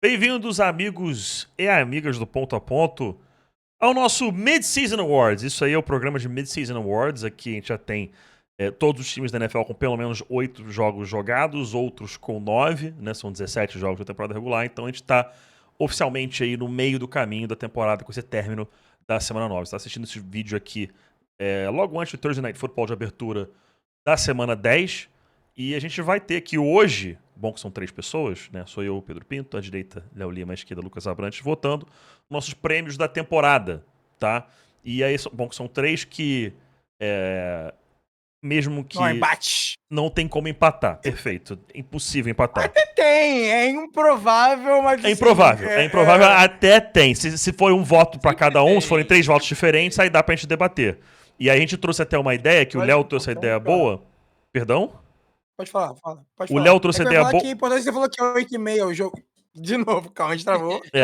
Bem-vindos, amigos e amigas do Ponto a Ponto, ao nosso Mid-Season Awards. Isso aí é o programa de Mid-Season Awards. Aqui a gente já tem todos os times da NFL com pelo menos 8 jogos jogados, outros com 9, né? São 17 jogos da temporada regular, então a gente está oficialmente aí no meio do caminho da temporada com esse término da semana 9. Você está assistindo esse vídeo aqui logo antes do Thursday Night Football de abertura da semana 10. E a gente vai ter aqui hoje, bom que são 3 pessoas, né? Sou eu, Pedro Pinto, à direita, Léo Lima, à esquerda, Lucas Abrantes, votando nossos prêmios da temporada, tá? E aí, bom que são 3 que, mesmo que Não, embate. não tem como empatar, perfeito, impossível empatar. Até tem, é improvável, mas É improvável, até tem. Se for um voto pra cada um, se forem 3 votos diferentes, aí dá pra gente debater. E aí a gente trouxe até uma ideia, que o Léo trouxe a ideia boa. Perdão? Pode falar, fala. Pode O falar. Léo trouxe a ideia boa. Que é importante, você falou que é 8h30 o jogo. De novo, calma, a gente travou. É.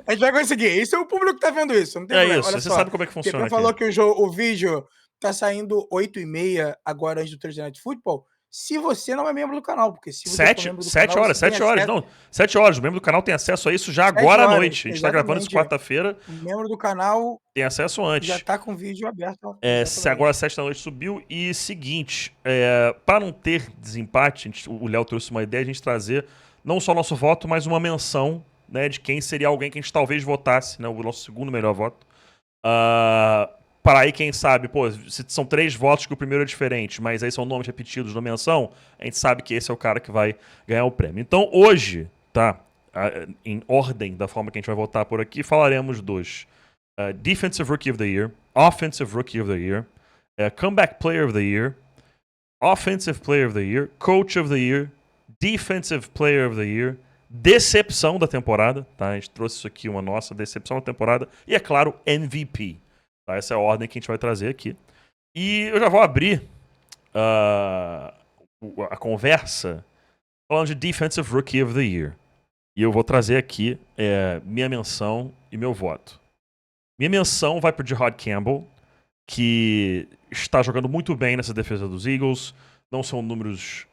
A gente vai conseguir. Isso é o público que tá vendo isso, não tem problema. Isso, Olha você só. sabe como é que funciona Você falou que o vídeo tá saindo 8h30 agora antes do Thursday Night Football. Se você não é membro do canal, porque se você for membro do canal... 7 horas, não. 7 horas. O membro do canal tem acesso a isso já agora à noite. A gente tá gravando isso quarta-feira. O membro do canal tem acesso antes. já tá com o vídeo aberto. Agora às 7 da noite subiu. E seguinte, para não ter desempate, o Léo trouxe uma ideia de a gente trazer não só nosso voto, mas uma menção, né, de quem seria alguém que a gente talvez votasse, né, o nosso segundo melhor voto. Para aí, quem sabe, pô, se são 3 votos que o primeiro é diferente, mas aí são nomes repetidos na menção, a gente sabe que esse é o cara que vai ganhar o prêmio. Então, hoje, tá, em ordem da forma que a gente vai votar por aqui, falaremos dos Defensive Rookie of the Year, Offensive Rookie of the Year, Comeback Player of the Year, Offensive Player of the Year, Coach of the Year, Defensive Player of the Year, Decepção da temporada, tá? A gente trouxe isso aqui, uma nossa decepção da temporada, e é claro, MVP. Tá? Essa é a ordem que a gente vai trazer aqui. E eu já vou abrir a conversa falando de Defensive Rookie of the Year. E eu vou trazer aqui minha menção e meu voto. Minha menção vai pro Jahad Campbell, que está jogando muito bem nessa defesa dos Eagles. Não são números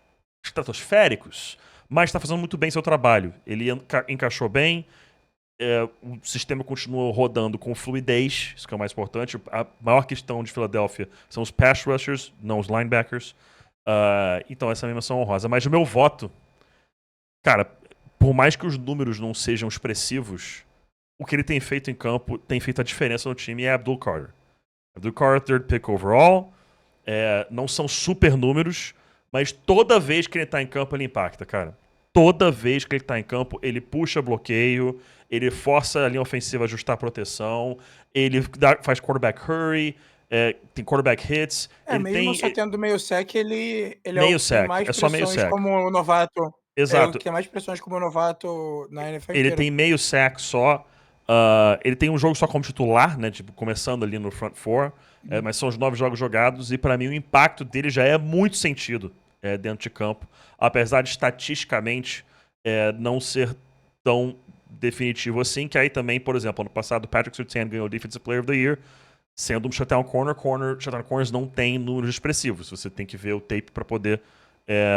estratosféricos, mas está fazendo muito bem seu trabalho. Ele encaixou bem, o sistema continua rodando com fluidez, isso que é o mais importante. A maior questão de Filadélfia são os pass rushers, não os linebackers. Então essa é a minha menção honrosa. Mas o meu voto, cara, por mais que os números não sejam expressivos, o que ele tem feito em campo tem feito a diferença no time, é Abdul Carter. Abdul Carter, third pick overall. Não são super números, mas toda vez que ele tá em campo, ele impacta, cara. Toda vez que ele tá em campo, ele puxa bloqueio, ele força a linha ofensiva a ajustar a proteção, ele faz quarterback hurry, tem quarterback hits. Mesmo só tendo meio sec, ele meio é o que tem mais só meio pressões sack. como novato. Exato. É o que tem mais pressões como novato na NFL Ele inteira. tem meio sack só. Ele tem um jogo só como titular, né? Tipo, começando ali no front four. Mas são os 9 jogos jogados. E pra mim o impacto dele já é muito sentido dentro de campo. Apesar de estatisticamente não ser tão definitivo assim. Que aí também, por exemplo, ano passado o Patrick Surtain ganhou o Defensive Player of the Year. Sendo um shutdown corners não tem números expressivos. Você tem que ver o tape pra poder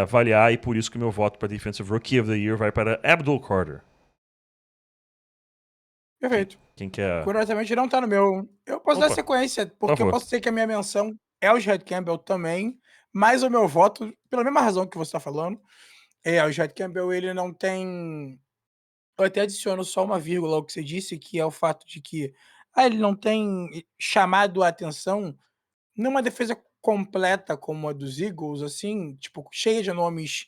avaliar. E por isso que o meu voto para Defensive Rookie of the Year vai para Abdul Carter. Perfeito. Quem quer? Curiosamente não tá no meu. Eu posso dar sequência, porque eu posso dizer que a minha menção é o Jahad Campbell também, mas o meu voto, pela mesma razão que você tá falando, o Jahad Campbell, ele não tem... Eu até adiciono só uma vírgula ao que você disse, que é o fato de que ele não tem chamado a atenção numa defesa completa como a dos Eagles, assim, tipo, cheia de nomes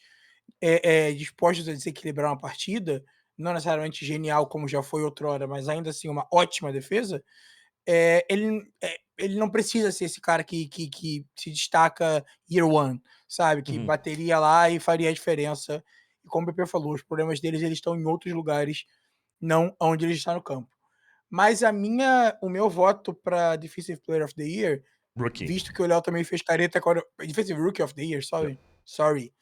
dispostos a desequilibrar uma partida, não necessariamente genial como já foi outrora, mas ainda assim uma ótima defesa. Ele não precisa ser esse cara que se destaca year one, sabe? Que bateria lá e faria a diferença. E como o Pepe falou, os problemas deles eles estão em outros lugares, não onde ele está no campo. Mas o meu voto para Defensive Player of the Year, Rookie. visto que o Léo também fez careta agora. Defensive Rookie of the Year, sorry.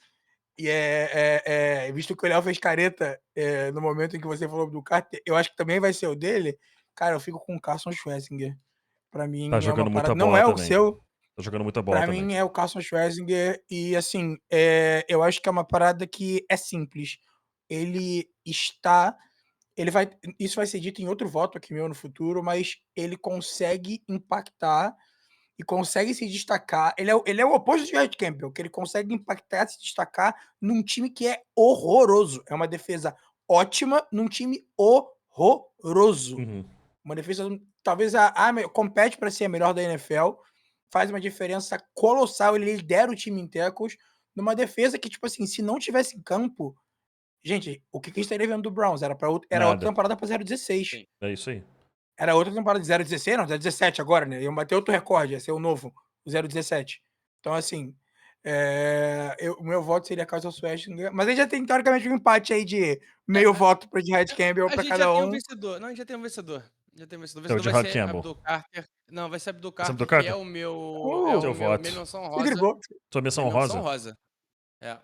E visto que o Léo fez careta no momento em que você falou do Carter, eu acho que também vai ser o dele. Cara, eu fico com o Carson Schwarzenegger. Pra mim, tá jogando muita bola não é também. o seu. Tá jogando muita bola pra também. mim é o Carson Schwarzenegger. E assim, eu acho que é uma parada que é simples. Ele está isso vai ser dito em outro voto aqui meu no futuro, mas ele consegue impactar e consegue se destacar. Ele é o oposto de Red Campbell, que ele consegue impactar e se destacar num time que é horroroso. É uma defesa ótima num time horroroso. Uma defesa, talvez compete para ser a melhor da NFL, faz uma diferença colossal, ele lidera o time em tackles, numa defesa que, tipo assim, se não tivesse em campo, gente, o que a gente estaria vendo do Browns? Era outra temporada para 0-16. É isso aí. Era outra temporada de 0-16, não, 0-17 agora, né? Iam bater outro recorde, ia ser o novo, o 0-17. Então, assim, o meu voto seria Carson Wentz, mas aí já tem, teoricamente, um empate aí de meio voto para de Red Campbell para cada um. A gente já tem um vencedor. Não, a gente já tem um vencedor. O vencedor vai ser Abdul Carter. Não, vai ser Abdul Carter, que é o meu... é o meu menção rosa. Sua menção rosa?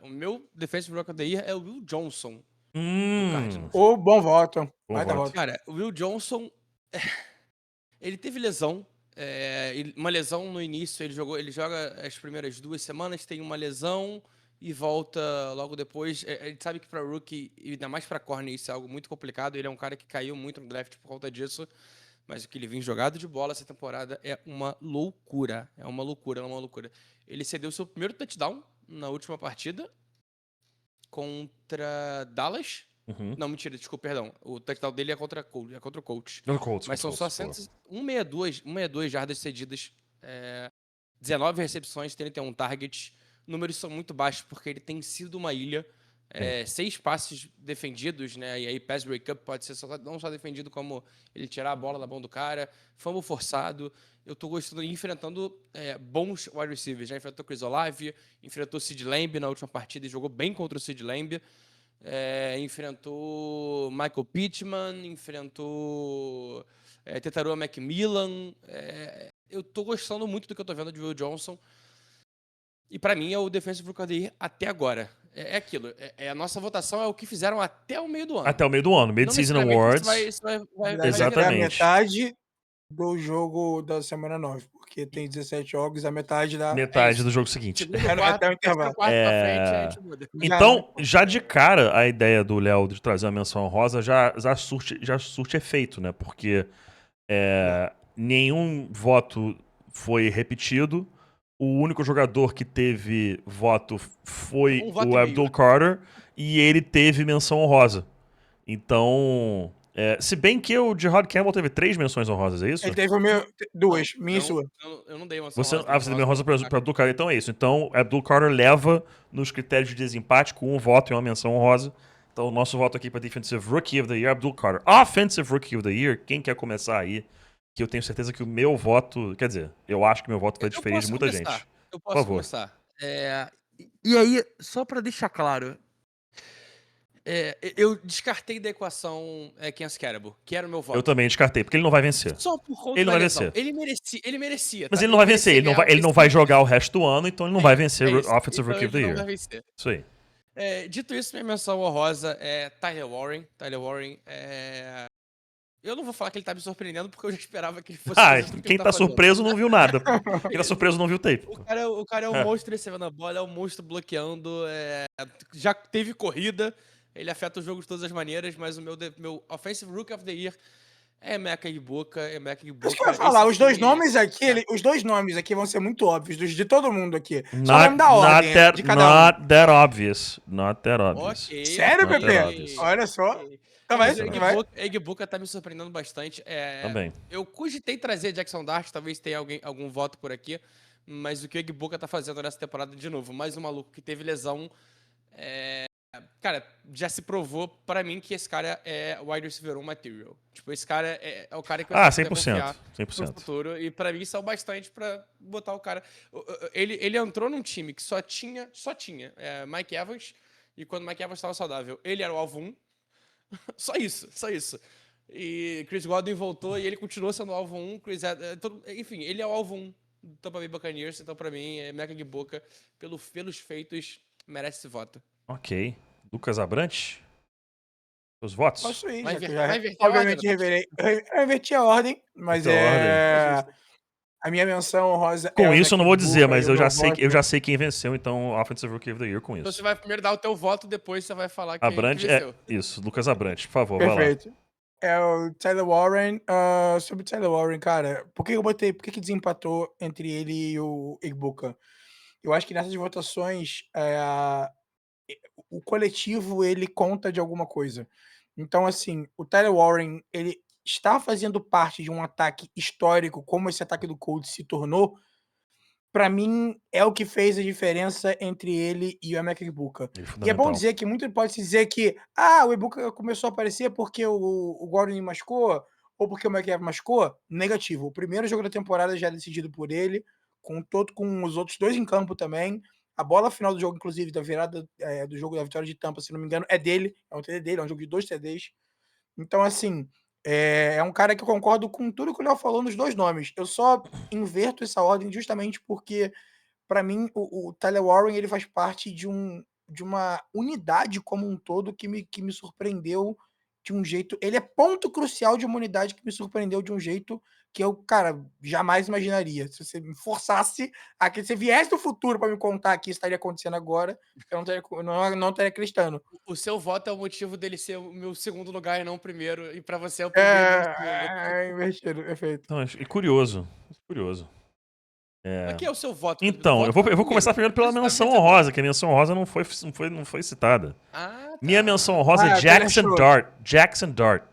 O meu Defensive Rookie of the Year é o Will Johnson. Bom voto. Cara, o Will Johnson, ele teve lesão. Uma lesão no início, ele joga as primeiras 2 semanas, tem uma lesão e volta logo depois. A gente sabe que para rookie, e ainda mais para corner, isso é algo muito complicado. Ele é um cara que caiu muito no draft por conta disso, mas o que ele vem jogado de bola essa temporada é uma loucura. É uma loucura. Ele cedeu seu primeiro touchdown na última partida contra Dallas. Não, mentira, desculpa, perdão. O touchdown dele é contra o Colts. Mas são só 162 jardas cedidas, 19 recepções, 31 targets. Números são muito baixos porque ele tem sido uma ilha. 6 passes defendidos, né? E aí pass breakup pode ser não só defendido, como ele tirar a bola da mão do cara. Fumble forçado. Eu tô gostando de enfrentando bons wide receivers. Já enfrentou Chris Olave, enfrentou Sid Lamb na última partida e jogou bem contra o Sid Lamb. Enfrentou Michael Pittman, enfrentou Tetarua Macmillan. Eu tô gostando muito do que eu tô vendo de Will Johnson. E pra mim é o Defensive Rookie of the Year até agora. É aquilo. A nossa votação é o que fizeram até o meio do ano. Até o meio do ano. Mid-Season Awards. Exatamente. A metade do jogo da semana 9. Porque tem 17 jogos, a metade do jogo seguinte. Até o intervalo. Então, já de cara, a ideia do Léo de trazer uma menção rosa já surte efeito, né? Porque nenhum voto foi repetido. O único jogador que teve voto foi o Abdul Carter e ele teve menção honrosa. Então, se bem que o Gerard Campbell teve 3 menções honrosas, é isso? Ele teve 2, minha e sua. Eu não dei menção honrosa. Você deu menção honrosa para Abdul Carter, então é isso. Então, Abdul Carter leva nos critérios de desempate com um voto e uma menção honrosa. Então, o nosso voto aqui para Defensive Rookie of the Year, Abdul Carter. Offensive Rookie of the Year, quem quer começar aí? Que eu tenho certeza que o meu voto... Quer dizer, eu acho que meu voto vai diferir de muita gente. Eu posso começar. E aí, só pra deixar claro, eu descartei da equação Kansas Caribou, que era o meu voto. Eu também descartei, porque ele não vai vencer. Só por conta ele não vai lesão. vencer. Ele merecia. Mas ele não vai vencer. Ele não vai jogar o resto do ano, então ele não vai vencer o Offensive Rookie of the Year. Não vai vencer. Isso aí. Dito isso, minha menção honrosa é Tyler Warren. Eu não vou falar que ele tá me surpreendendo, porque eu já esperava que ele fosse quem tá surpreso não viu nada. Quem tá surpreso não viu o tape. O cara é um monstro recebendo a bola, é um monstro bloqueando. Já teve corrida, ele afeta o jogo de todas as maneiras, mas o meu Offensive Rookie of the Year é Emeka Egbuka. Isso que eu ia falar, os dois nomes aqui vão ser muito óbvios, de todo mundo aqui. Só o nome da ordem, de cada um. Not that obvious. Okay, sério, Pepe? Olha só. Egbuka tá me surpreendendo bastante. Também. Eu cogitei trazer Jackson Dart, talvez tenha algum voto por aqui, mas o que o Egbuka tá fazendo nessa temporada de novo, mais um maluco que teve lesão, cara, já se provou pra mim que esse cara é wide receiver 1 material. Tipo, esse cara é o cara que vai 100%. no futuro, e pra mim isso é o bastante pra botar o cara. Ele entrou num time que só tinha Mike Evans, e quando Mike Evans estava saudável, ele era o alvo 1. Só isso. E Chris Godwin voltou e ele continuou sendo o alvo 1. Enfim, ele é o alvo 1 do Tampa Bay Buccaneers, então pra mim, Emeka Egbuka, pelos feitos, merece esse voto. Ok. Lucas Abrantes? Os votos? Posso ir, vai inverter obviamente eu inverti a ordem, mas a minha menção honrosa com isso eu não vou dizer, mas eu já sei quem venceu, então Offensive Rookie of the Year com isso. Então você vai primeiro dar o teu voto, depois você vai falar quem Abrantes, venceu. Isso, Lucas Abrantes, por favor, Perfeito. vai lá. É o Tyler Warren. Sobre o Tyler Warren, cara, por que desempatou entre ele e o Igbokha? Eu acho que nessas votações, o coletivo ele conta de alguma coisa. Então, assim, o Tyler Warren, ele está fazendo parte de um ataque histórico, como esse ataque do Colts se tornou. Para mim, é o que fez a diferença entre ele e o Emeka Egbuka. E é bom dizer que muito pode se dizer que o Egbuka começou a aparecer porque o Gordon machucou ou porque o Metcalf machucou. Negativo. O primeiro jogo da temporada já é decidido por ele, com os outros dois em campo também. A bola final do jogo, inclusive, da virada do jogo da vitória de Tampa, se não me engano, é dele. É um TD dele, é um jogo de 2 TDs. Então, assim, é um cara que eu concordo com tudo que o Léo falou nos dois nomes. Eu só inverto essa ordem justamente porque, para mim, o Tyler Warren ele faz parte de uma unidade como um todo que me surpreendeu de um jeito. Ele é ponto crucial de uma unidade que me surpreendeu de um jeito que eu, cara, jamais imaginaria. Se você me forçasse a que você viesse do futuro para me contar que isso estaria acontecendo agora, eu não estaria acreditando. O seu voto é o motivo dele ser o meu segundo lugar e não o primeiro, e para você é o primeiro e não o segundo. Invertido, perfeito. Então, é curioso. Curioso. Mas quem é o seu voto? Então, eu vou começar primeiro pela menção honrosa, que a menção honrosa não foi citada. Tá. Minha menção honrosa é Jackson Dart. Jackson Dart.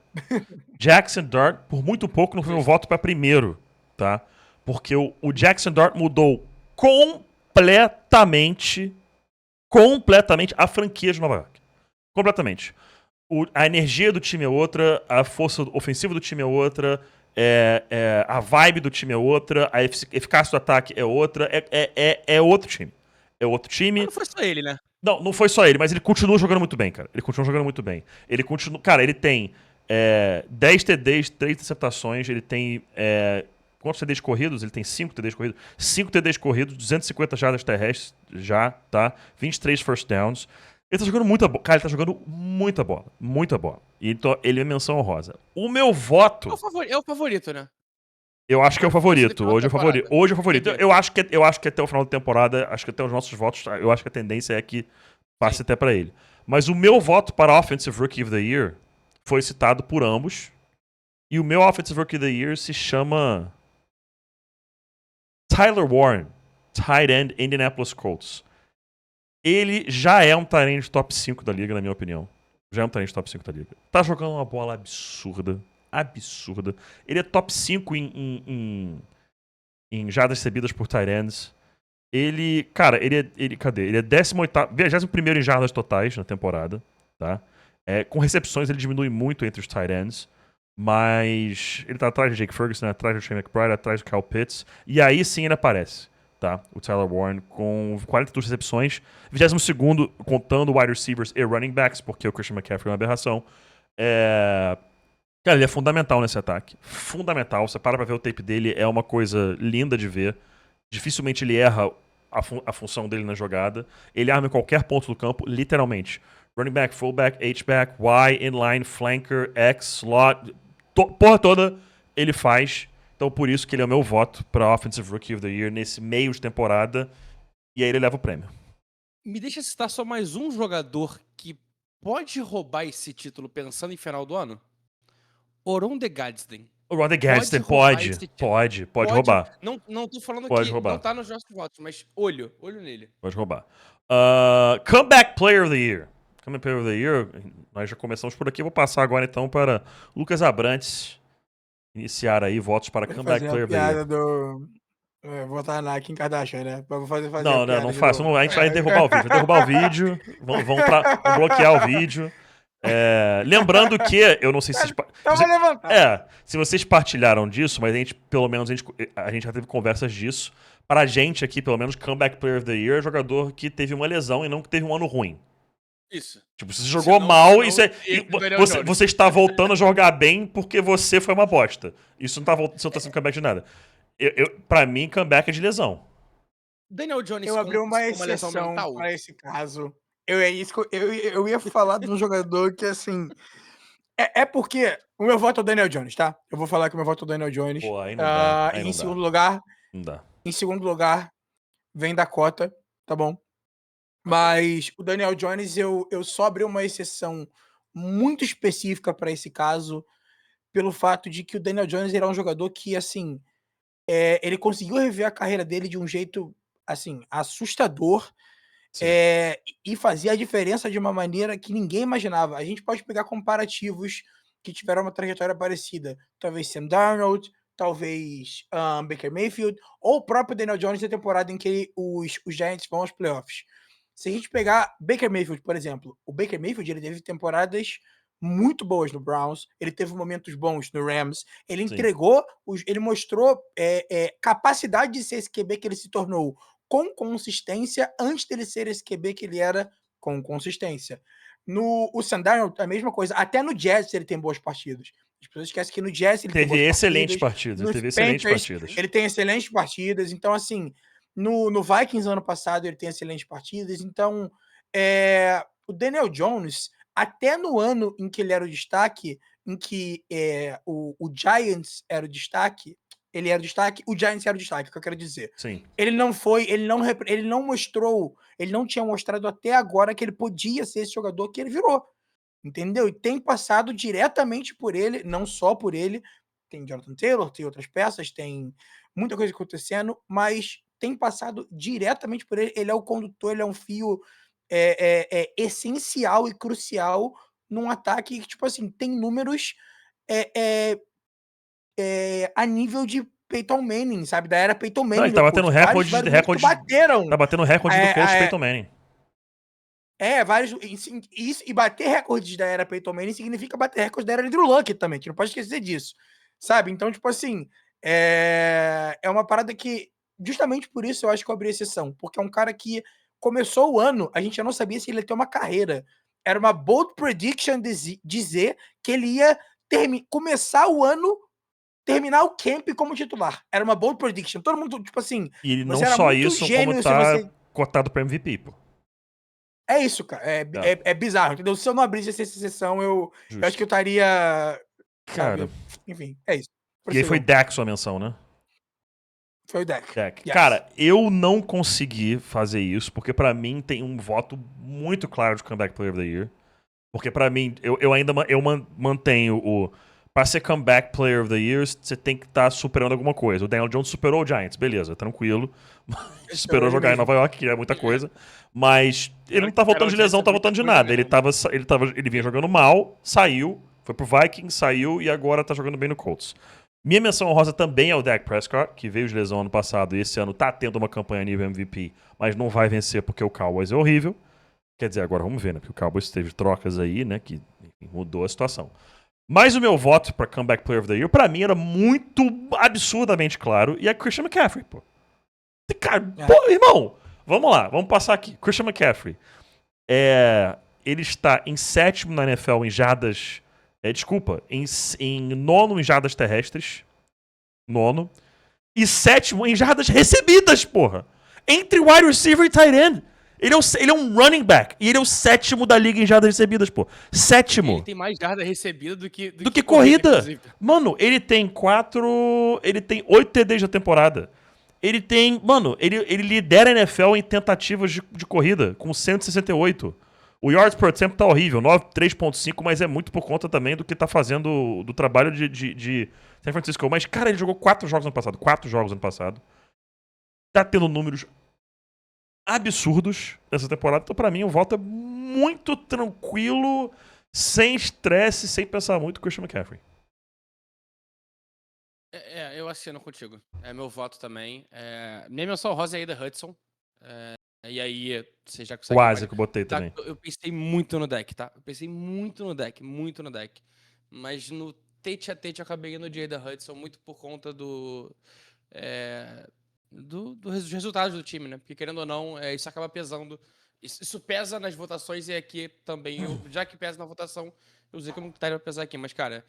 Jackson Dart, por muito pouco, não foi meu voto para primeiro, tá? Porque o Jackson Dart mudou completamente a franquia de Nova York. Completamente. A energia do time é outra, a força ofensiva do time é outra, a vibe do time é outra, a eficácia do ataque é outra, é outro time. É outro time. Mas não foi só ele, né? Não foi só ele, mas ele continua jogando muito bem, cara. Ele continua jogando muito bem. Cara, ele tem 10 TDs, 3 interceptações, ele tem. Quantos TDs corridos? Ele tem 5 TDs corridos. 5 TDs corridos, 250 jardas terrestres já, tá? 23 first downs. Ele tá jogando muita bola. Cara, ele tá jogando muita bola. Muita bola. Então, ele é menção honrosa. O meu voto. É o favorito, né? Eu acho que é o favorito. Hoje é o favorito. Eu acho que até o final da temporada, acho que até os nossos votos, eu acho que a tendência é que passe até pra ele. Mas o meu voto para Offensive Rookie of the Year foi citado por ambos. E o meu Offensive Rookie of the Year se chama Tyler Warren, tight end Indianapolis Colts. Ele já é um tight end top 5 da liga, na minha opinião. Já é um tight end top 5 da liga. Tá jogando uma bola absurda. Absurda. Ele é top 5 em jardas recebidas por tight ends. Ele, cara, cadê? Ele é 21º em jardas totais na temporada, tá? Com recepções ele diminui muito entre os tight ends, mas ele tá atrás de Jake Ferguson, atrás do Shane McBride, atrás do Kyle Pitts, e aí sim ele aparece, tá? O Tyler Warren com 42 recepções, 22º contando wide receivers e running backs, porque o Christian McCaffrey é uma aberração. Cara, ele é fundamental nesse ataque. Fundamental. Você para pra ver o tape dele, é uma coisa linda de ver. Dificilmente ele erra a função dele na jogada. Ele arma em qualquer ponto do campo, literalmente. Running back, fullback, H-back, Y, inline, flanker, X, slot. Porra toda ele faz. Então por isso que ele é o meu voto para Offensive Rookie of the Year nesse meio de temporada. E aí ele leva o prêmio. Me deixa citar só mais um jogador que pode roubar esse título pensando em final do ano? Oron de Gadsden. O Ron Gadsden pode roubar. Não tô falando pode que roubar. não tá nos nossos votos, mas olho nele. Pode roubar. Comeback Player of the Year. Comeback Player of the Year, nós já começamos por aqui. Vou passar agora então para Lucas Abrantes iniciar aí votos para Comeback Player of the Year. Votar na Kim Kardashian, né? Fazer não faça. A gente vai derrubar o vídeo. Vai derrubar o vídeo. Vamos bloquear o vídeo. Lembrando que, eu não sei se se vocês partilharam disso, mas pelo menos a gente já teve conversas disso. Pra gente aqui, pelo menos, Comeback Player of the Year é jogador que teve uma lesão e não que teve um ano ruim. Isso. Tipo, você jogou mal e você está voltando a jogar bem porque você foi uma bosta. Isso não tá sendo comeback de nada. Pra mim, comeback é de lesão. Daniel Jones eu abri uma exceção para esse caso. Eu ia falar de um jogador que, assim... porque o meu voto é o Daniel Jones, tá? Eu vou falar que o meu voto é o Daniel Jones. Pô, aí não dá. Aí em segundo lugar... Não dá. Em segundo lugar, vem Dakota, tá bom? Mas o Daniel Jones, eu só abri uma exceção muito específica para esse caso, pelo fato de que o Daniel Jones era um jogador que, assim, ele conseguiu rever a carreira dele de um jeito, assim, assustador, e fazia a diferença de uma maneira que ninguém imaginava. A gente pode pegar comparativos que tiveram uma trajetória parecida. Talvez Sam Darnold, talvez Baker Mayfield, ou o próprio Daniel Jones na temporada em que os Giants vão aos playoffs. Se a gente pegar Baker Mayfield, por exemplo, o Baker Mayfield ele teve temporadas muito boas no Browns, ele teve momentos bons no Rams, ele entregou, ele mostrou capacidade de ser esse QB que ele se tornou com consistência antes dele ser esse QB que ele era com consistência. O Sam Darnold, a mesma coisa. Até no Jazz ele tem boas partidas. As pessoas esquecem que no Jazz ele teve excelentes partidas. Teve excelentes partidas. Ele tem excelentes partidas. Então, assim, no Vikings ano passado ele tem excelentes partidas. Então, o Daniel Jones, até no ano em que ele era o destaque, em que o Giants era o destaque, ele era o destaque, o Giants era o destaque, o que eu quero dizer. Sim. Ele não mostrou, ele não tinha mostrado até agora que ele podia ser esse jogador que ele virou. Entendeu? E tem passado diretamente por ele, não só por ele. Tem Jonathan Taylor, tem outras peças, tem muita coisa acontecendo, mas tem passado diretamente por ele. Ele é o condutor, ele é um fio essencial e crucial num ataque que, tipo assim, tem números a nível de Peyton Manning, sabe? Da era Peyton Manning. Não, ele tá batendo recorde bateram. Tá batendo recorde do coach Peyton Manning. Vários. Isso, e bater recordes da era Peyton Manning significa bater recordes da era Andrew Luck também, que não pode esquecer disso. Sabe? Então, tipo assim, é uma parada que, justamente por isso eu acho que eu abri exceção, porque é um cara que começou o ano, a gente já não sabia se ele ia ter uma carreira. Era uma bold prediction dizer que ele ia começar o ano, terminar o camp como titular. Era uma bold prediction. Todo mundo, tipo assim. E ele não só isso, como tá cotado pra MVP, pô. É isso, cara. É bizarro, entendeu? Se eu não abrisse essa exceção, eu acho que eu estaria. Cara. Enfim, é isso. E aí foi Dak sua menção, né? Foi o Dak. Yes. Cara, eu não consegui fazer isso, porque pra mim tem um voto muito claro de Comeback Player of the Year. Porque pra mim, eu ainda mantenho o... Pra ser Comeback Player of the Year, você tem que estar superando alguma coisa. O Daniel Jones superou o Giants, beleza, tranquilo. Superou jogar em Nova York, que é muita coisa. Mas ele não tá voltando de lesão, não tá voltando de nada. Ele vinha jogando mal, saiu, foi pro Vikings, saiu e agora tá jogando bem no Colts. Minha menção honrosa também é o Dak Prescott, que veio de lesão ano passado e esse ano tá tendo uma campanha nível MVP, mas não vai vencer porque o Cowboys é horrível. Quer dizer, agora vamos ver, né? Porque o Cowboys teve trocas aí, né? Que enfim, mudou a situação. Mas o meu voto pra Comeback Player of the Year, pra mim, era muito absurdamente claro. E é Christian McCaffrey, pô. Cara, pô, irmão, vamos lá, vamos passar aqui. Christian McCaffrey. Ele está em 7º na NFL em jardas... em 9º em jardas terrestres. 9º. E 7º em jardas recebidas, porra. Entre wide receiver e tight end. Ele é um running back. E ele é o 7º da liga em jardas recebidas, pô. 7º. Ele tem mais jardas recebidas do que corrida. Mano, ele tem 8 TDs na temporada. Ele tem... Mano, ele lidera a NFL em tentativas de corrida, com 168. O yards per attempt tá horrível, 3.5, mas é muito por conta também do que tá fazendo do trabalho de San Francisco. Mas, cara, ele jogou 4 jogos ano passado. Tá tendo números absurdos nessa temporada. Então, pra mim, o voto é muito tranquilo, sem estresse, sem pensar muito, Christian McCaffrey. Eu assino contigo. É meu voto também. Minha menção rosa é Aida Hudson. E aí, você já consegue... Quase que eu botei tá, também. Eu pensei muito no deck, tá? Eu pensei muito no deck. Mas no Tate a Tate eu acabei indo de Aida Hudson muito por conta dos resultados do time, né? Porque, querendo ou não, isso acaba pesando. Isso pesa nas votações e aqui também, já que pesa na votação, eu usei como critério pra pesar aqui. Mas, cara,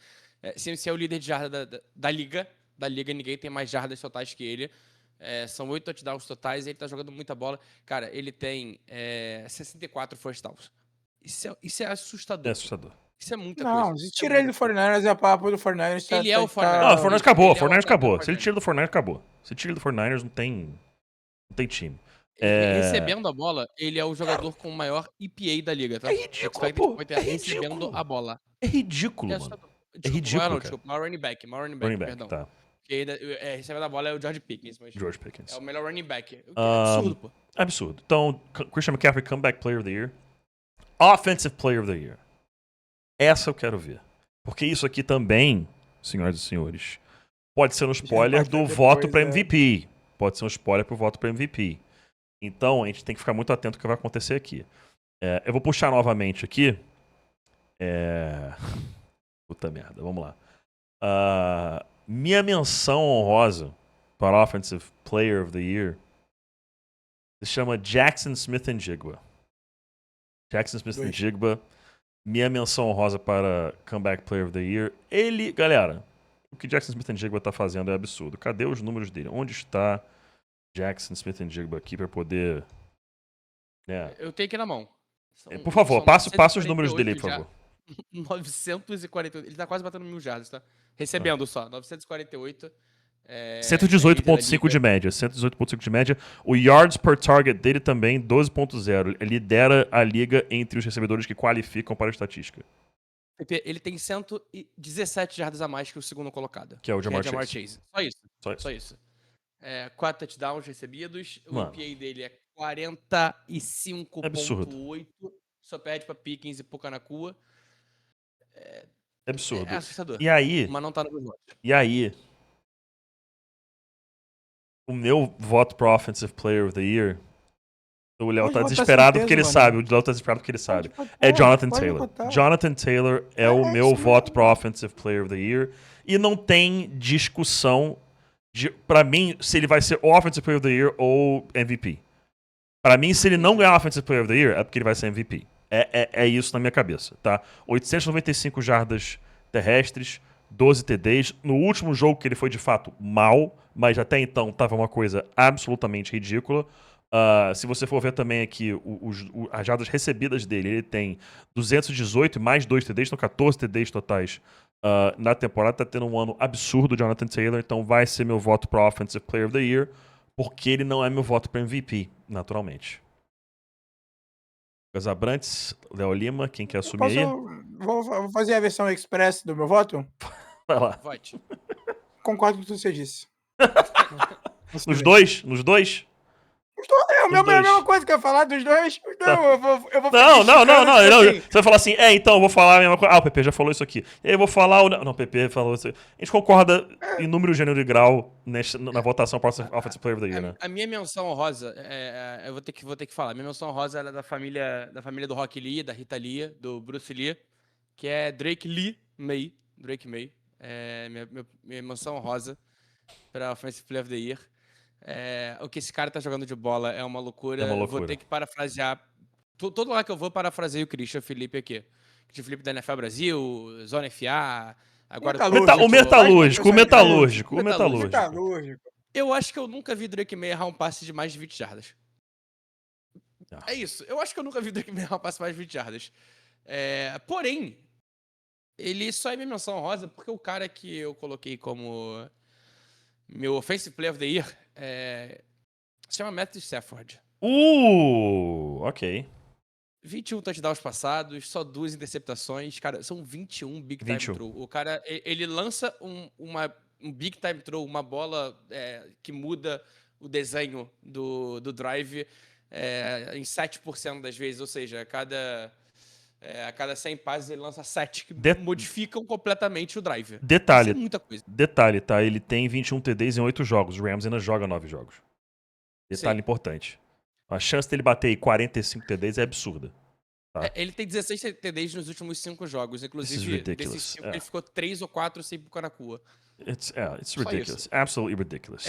se é o líder de jarda da liga, ninguém tem mais jardas totais que ele. São 8 touchdowns totais, ele tá jogando muita bola. Cara, ele tem 64 first downs. Isso é assustador. É assustador. Isso é muita coisa. Não, se tira ele do 49ers, a papo do 49ers. Ele é o 49ers. Não, o 49ers acabou. O 49ers acabou. Se ele tira do 49ers, acabou. Se tira do 49ers, não tem time. Recebendo a bola, ele é o jogador com o maior EPA da liga, tá? É ridículo, pô. Recebendo a bola. É ridículo, mano. É ridículo, cara. Maior running back, perdão. Tá. Porque recebendo a bola é o George Pickens, mas George Pickens. é o melhor running back. É absurdo, pô. Absurdo. Então, Christian McCaffrey, Comeback Player of the Year. Offensive Player of the Year. Essa eu quero ver. Porque isso aqui também, senhoras e senhores, pode ser um spoiler do voto para MVP. Pode ser um spoiler pro voto para MVP. Então, a gente tem que ficar muito atento ao que vai acontecer aqui. Eu vou puxar novamente aqui. Puta merda, vamos lá. Minha menção honrosa para Offensive Player of the Year se chama Jackson Smith-Njigba. Jackson Smith-Njigba. Minha menção honrosa para Comeback Player of the Year. Galera, o que Jackson Smith-Njigba tá fazendo é absurdo. Cadê os números dele? Onde está Jackson Smith-Njigba aqui para poder... Eu tenho aqui na mão. Por favor, passa os números dele aí, por favor. 948. Ele tá quase batendo 1.000 jardas, tá? Recebendo só. 948. 118.5 de média. 118.5 de média. O yards per target dele também, 12.0. Ele lidera a liga entre os recebedores que qualificam para a estatística. Ele tem 117 jardas a mais que o segundo colocado. Que é o Ja'Marr Chase. Só isso. 4 touchdowns recebidos. O EPA dele é 45.8. Só perde pra Pickens e pro Kanakua. É absurdo. É assustador. E aí... Mas não tá no voto. E aí... O meu voto pro Offensive Player of the Year... O Léo tá desesperado porque ele sabe. O Léo tá desesperado porque ele sabe. É Jonathan Taylor. Jonathan Taylor é o meu voto pro Offensive Player of the Year. E não tem discussão pra mim se ele vai ser o Offensive Player of the Year ou MVP. Pra mim, se ele não ganhar Offensive Player of the Year, é porque ele vai ser MVP. É isso na minha cabeça, tá? 895 jardas terrestres, 12 TDs. No último jogo que ele foi de fato mal, mas até então tava uma coisa absolutamente ridícula. Se você for ver também aqui as jardas recebidas dele, ele tem 218 e mais 2 TDs, então 14 TDs totais na temporada. Tá tendo um ano absurdo, Jonathan Taylor, então vai ser meu voto para Offensive Player of the Year, porque ele não é meu voto para MVP, naturalmente. Casabrantes, Léo Lima, quem quer assumir aí? Vou fazer a versão express do meu voto? Vai lá. Vote. Concordo com tudo que você disse. Nos dois? Nos dois? É a mesma coisa que eu ia falar dos dois. Tá. Eu vou Não. assim. Você vai falar assim, então eu vou falar a mesma coisa. O PP já falou isso aqui. Eu vou falar. Não, o PP falou isso. A gente concorda em número, gênero e grau na votação para Offensive Player of the Year, né? A minha menção honrosa, eu vou ter que falar. Minha menção honrosa é da família do Rock Lee, da Rita Lee, do Bruce Lee, que é Drake May. Minha menção honrosa para Offensive Player of the Year. O que esse cara tá jogando de bola é uma loucura. Vou ter que parafrasear. Todo lugar que eu vou, parafraseio o Christian Felipe aqui. Christian Felipe da NFL Brasil, Zona FA. Agora o metalúrgico. Eu acho que eu nunca vi Drake May errar um passe de mais de 20 jardas. É isso. Eu acho que eu nunca vi Drake May errar um passe de mais de 20 jardas. Porém, ele só é minha menção honrosa porque o cara que eu coloquei como meu Offensive Player of the Year se chama Matthew Stafford. Ok. 21 touchdowns passados, só 2 interceptações. Cara, são 21 big time throw. O cara, ele lança um big time throw, uma bola que muda o desenho do drive em 7% das vezes. Ou seja, a cada 100 passes ele lança 7 que modificam completamente o drive. Detalhe, isso é muita coisa. Detalhe, tá? Ele tem 21 TDs em 8 jogos. O Rams ainda joga 9 jogos. Detalhe importante. A chance dele bater aí 45 TDs é absurda. Tá? Ele tem 16 TDs nos últimos 5 jogos. Inclusive, desses 5, ele ficou 3 ou 4 sem pro Kanakua. It's ridiculous. Absolutely ridiculous.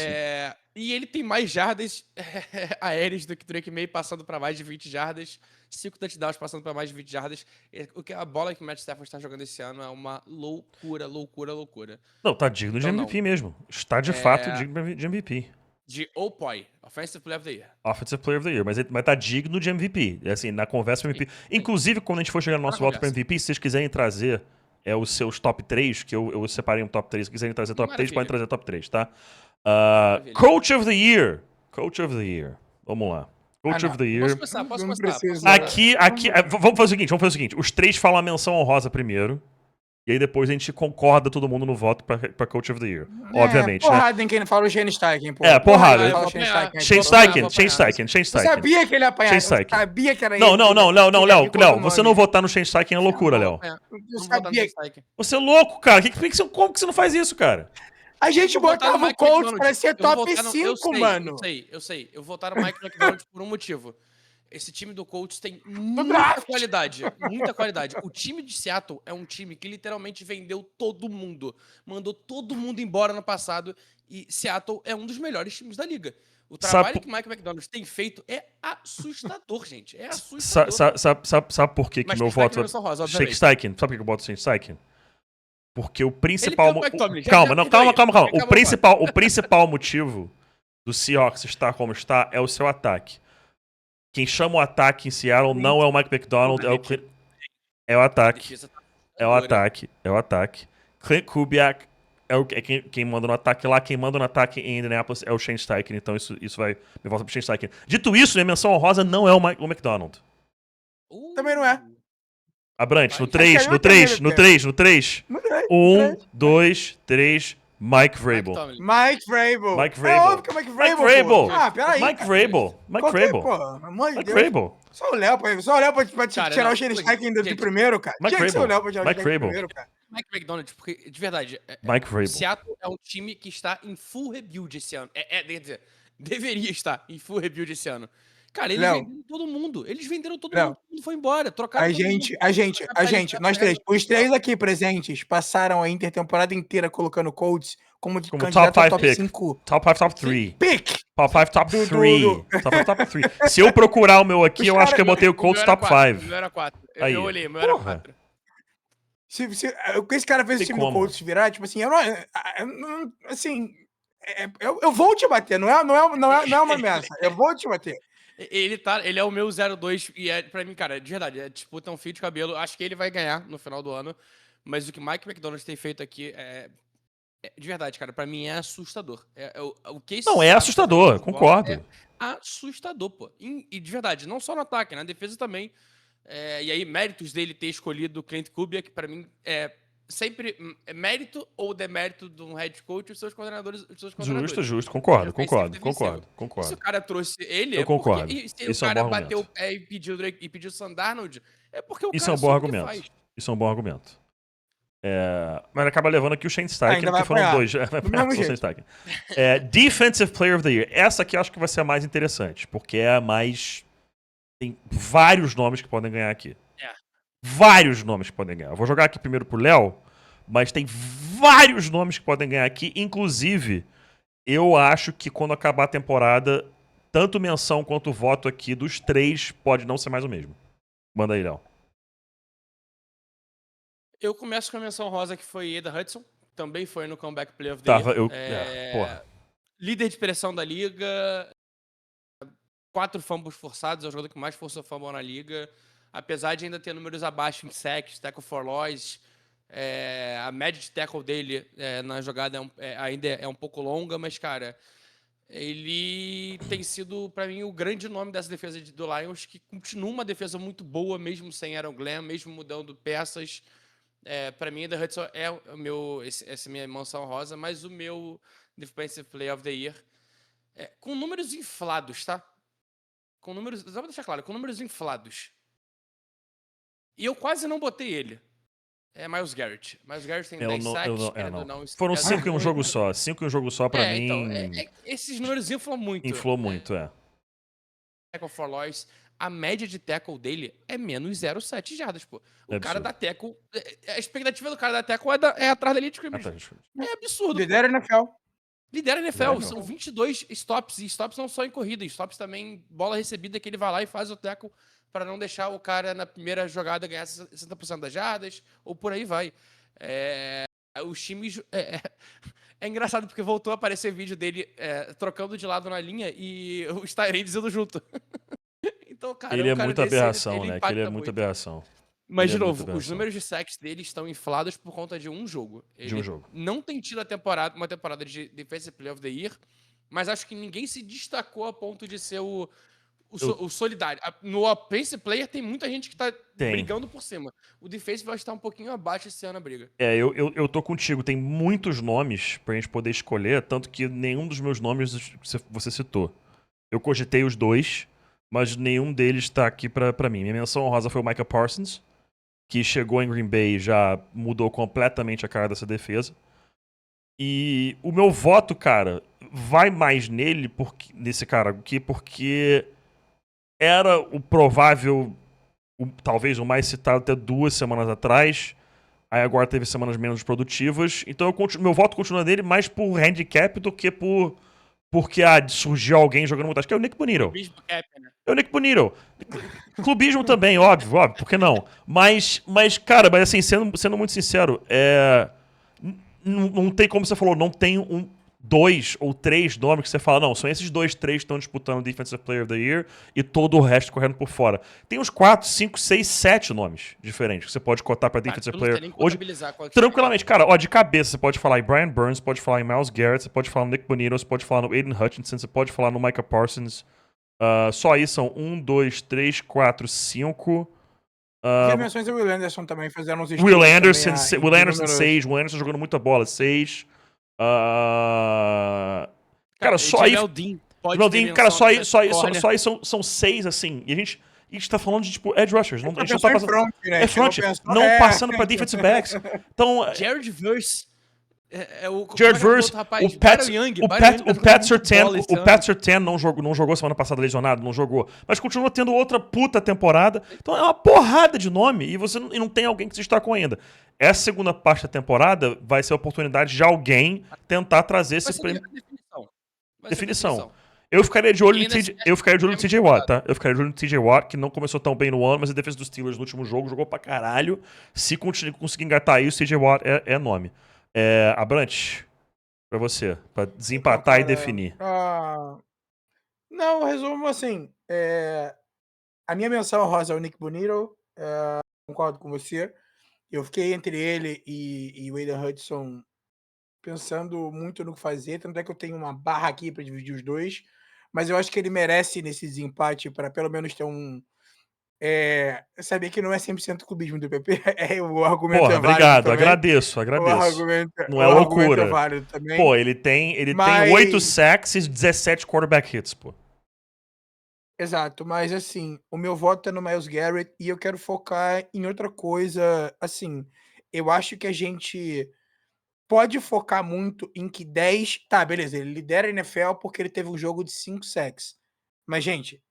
E ele tem mais jardas aéreas do que Drake May, passando para mais de 20 jardas. 5 touchdowns passando para mais de 20 jardas. A bola que o Matt Stafford está jogando esse ano é uma loucura. Não, tá digno de MVP mesmo. Está de fato digno de MVP. De OPOI, Offensive Player of the Year. Offensive Player of the Year, mas tá digno de MVP. Assim, na conversa para MVP. Inclusive, quando a gente for chegar no nosso voto para MVP, se vocês quiserem trazer os seus top 3, que eu separei um top 3. Se quiserem trazer top 3, podem trazer top 3, tá? Coach of the Year. Vamos lá. Coach of the Year. Posso começar. Aqui, vamos fazer o seguinte. Os 3 falam a menção honrosa primeiro. E aí depois a gente concorda todo mundo no voto pra Coach of the Year. Obviamente, porrada em quem não fala o Shane Steichen, pô. Porrada. Shane Steichen. Eu sabia que ele ia apanhar. Eu sabia que era ele. Não, Léo. Você não votar no Shane Steichen é loucura, Léo. Eu sabia. Você é louco, cara. Como que você não faz isso, cara? A gente botava o Colts pra ser top 5, mano. Eu sei. Eu vou votar no Mike McDonald por um motivo. Esse time do Colts tem muita qualidade. Muita qualidade. O time de Seattle é um time que literalmente vendeu todo mundo. Mandou todo mundo embora no passado. E Seattle é um dos melhores times da liga. O trabalho que o Mike McDonald tem feito é assustador, gente. É assustador. Sabe por que meu voto é Shane Steichen? Sabe por que eu boto Shane Steichen? Porque o principal... Calma. O principal motivo do Seahawks estar como está é o seu ataque. Quem chama o ataque em Seattle não é o Mike McDonald, é o ataque. É o ataque. Clint Kubiak é quem manda no ataque lá. Quem manda no ataque em Indianapolis é o Shane Steichen. Então isso vai me volta pro Shane Steichen. Dito isso, minha menção honrosa não é o McDonald. Também não é. Abrantes, no 3. 1, 2, 3... Mike Vrabel. É óbvio que é Mike Vrabel. Peraí. Mike Vrabel. Só o Léo pra tirar o Shane Steichen de primeiro, cara. Mike Vrabel. Mike McDonald, porque, de verdade, Mike Vrabel. Seattle é um time que está em full rebuild esse ano. Quer dizer, deveria estar em full rebuild esse ano. Cara, eles venderam todo mundo. Todo mundo foi embora. Trocaram nós três. Os três aqui presentes passaram a intertemporada inteira colocando Colts como candidato ao top 5. Top 5, top 3. Pick! Top 5, top 3. Se eu procurar o meu aqui, eu acho que eu botei o Colts top 5. O meu era 4. Eu olhei, o meu era 4. O que esse cara fez o time do Colts virar, tipo assim, eu vou te bater, não é uma ameaça. Eu vou te bater. Ele é o meu 0-2 e pra mim, cara, de verdade, disputa um fio de cabelo. Acho que ele vai ganhar no final do ano. Mas o que Mike McDonald tem feito aqui de verdade, cara, pra mim é assustador. É assustador, concordo. É assustador, pô. E de verdade, não só no ataque, na defesa também. E aí, méritos dele ter escolhido o Clint Kubiak, pra mim, sempre mérito ou demérito de um head coach e os seus coordenadores. Justo, concordo. Se o cara trouxe ele, eu concordo. Se o cara bateu o pé e pediu o Sam Darnold, é porque o cara Isso é um bom argumento. Isso é um bom argumento. Mas acaba levando aqui o Shane Steichen, porque foram dois. Defensive Player of the Year. Essa aqui eu acho que vai ser a mais interessante, porque é a mais... Tem vários nomes que podem ganhar aqui. Vários nomes que podem ganhar. Eu vou jogar aqui primeiro pro Léo, mas tem vários nomes que podem ganhar aqui. Inclusive, eu acho que quando acabar a temporada, tanto menção quanto voto aqui dos três pode não ser mais o mesmo. Manda aí, Léo. Eu começo com a menção rosa, que foi Eda Hudson. Também foi no Comeback Player of the Year. Líder de pressão da liga. 4 fumbles forçados. É o jogador que mais forçou fumble na liga. Apesar de ainda ter números abaixo em sacks, tackle for loss, a média de tackle dele na jogada ainda é um pouco longa, mas, cara, ele tem sido, pra mim, o grande nome dessa defesa do Lions, que continua uma defesa muito boa, mesmo sem Aaron Glenn, mesmo mudando peças. Pra mim, The Hudson é o meu, essa é a minha menção rosa, mas o meu Defensive Player of the Year, com números inflados, tá? Só pra deixar claro, com números inflados. E eu quase não botei ele. Miles Garrett. Miles Garrett tem 10 sacks. Foram 5 em um jogo só. 5 em um jogo só, pra mim... Então, esses números inflam muito. Inflou muito, Tackle for loss. A média de tackle dele é menos 0,7 jardas, pô. O cara da tackle... A expectativa do cara da tackle é atrás da linha de scrimmage. É absurdo. Lidera a NFL. São 22 stops. E stops não só em corrida. Stops também, bola recebida, que ele vai lá e faz o tackle para não deixar o cara na primeira jogada ganhar 60% das jardas, ou por aí vai. Os times... É engraçado, porque voltou a aparecer vídeo dele trocando de lado na linha e os Tyrants indo junto. Então, cara, ele é muita aberração, né? Ele é muita aberração. Mas, de novo, os números de sacks dele estão inflados por conta de um jogo. Ele não tem tido uma temporada de Defensive Player of the Year, mas acho que ninguém se destacou a ponto de ser o O solidário. No offensive player tem muita gente que tá brigando por cima. O defensive vai estar um pouquinho abaixo esse ano na briga. Eu tô contigo. Tem muitos nomes pra gente poder escolher, tanto que nenhum dos meus nomes você citou. Eu cogitei os dois, mas nenhum deles tá aqui pra mim. Minha menção honrosa foi o Micah Parsons, que chegou em Green Bay e já mudou completamente a cara dessa defesa. E o meu voto, cara, vai mais nesse cara aqui, porque era o provável, talvez o mais citado até 2 semanas atrás. Aí agora teve semanas menos produtivas. Então meu voto continua nele mais por handicap do que porque surgiu alguém jogando muito. Acho que é o Nick Bonito. É o Nick Bonito. Clubismo também, óbvio, por que não? Mas cara, assim, sendo muito sincero, não tem, como você falou, não tem 2 ou 3 nomes que você fala, não, são esses 2, 3 que estão disputando Defensive Player of the Year e todo o resto correndo por fora. Tem uns 4, 5, 6, 7 nomes diferentes que você pode cotar pra Defensive Player. Hoje, tranquilamente, cara, de cabeça, você pode falar em Brian Burns, pode falar em Myles Garrett, você pode falar no Nick Bonito, você pode falar no Aiden Hutchinson, você pode falar no Micah Parsons. Só aí são 1, 2, 3, 4, 5... As menções do Will Anderson também fizeram uns Will Anderson 6, Will Anderson jogando muita bola, 6. Cara, só aí. Cara, só aí são 6, assim. E a gente tá falando de, tipo, edge rushers. A gente não tá passando. Front, né? É front, não passando pra defensive backs. Então. Jared Verse. Jared Verse, o Pat Surtain não jogou semana passada lesionado, não jogou. Mas continua tendo outra puta temporada. Então é uma porrada de nome e você não tem alguém que se destacou ainda. Essa segunda parte da temporada vai ser a oportunidade de alguém tentar trazer esse prêmio. Definição. Eu ficaria de olho no TJ Watt, tá? Eu ficaria de olho no TJ Watt, que não começou tão bem no ano, mas a defesa dos Steelers no último jogo jogou pra caralho. Se conseguir engatar aí, o TJ Watt é nome. Abrantes, pra você, pra desempatar e definir. Não, resumo assim, a minha menção rosa é o Nick Bonito, concordo com você. Eu fiquei entre ele e o Aiden Hutchinson pensando muito no que fazer, tanto é que eu tenho uma barra aqui para dividir os dois, mas eu acho que ele merece nesse desempate para pelo menos ter saber que não é 100% clubismo do PP, o argumento é válido. Obrigado, também. agradeço. Não é loucura. É válido também. Pô, ele tem 8 sacks e 17 quarterback hits, pô. Exato, mas assim, o meu voto é no Myles Garrett e eu quero focar em outra coisa, assim, eu acho que a gente pode focar muito em que 10, tá, beleza, ele lidera a NFL porque ele teve um jogo de 5 sacks, mas gente,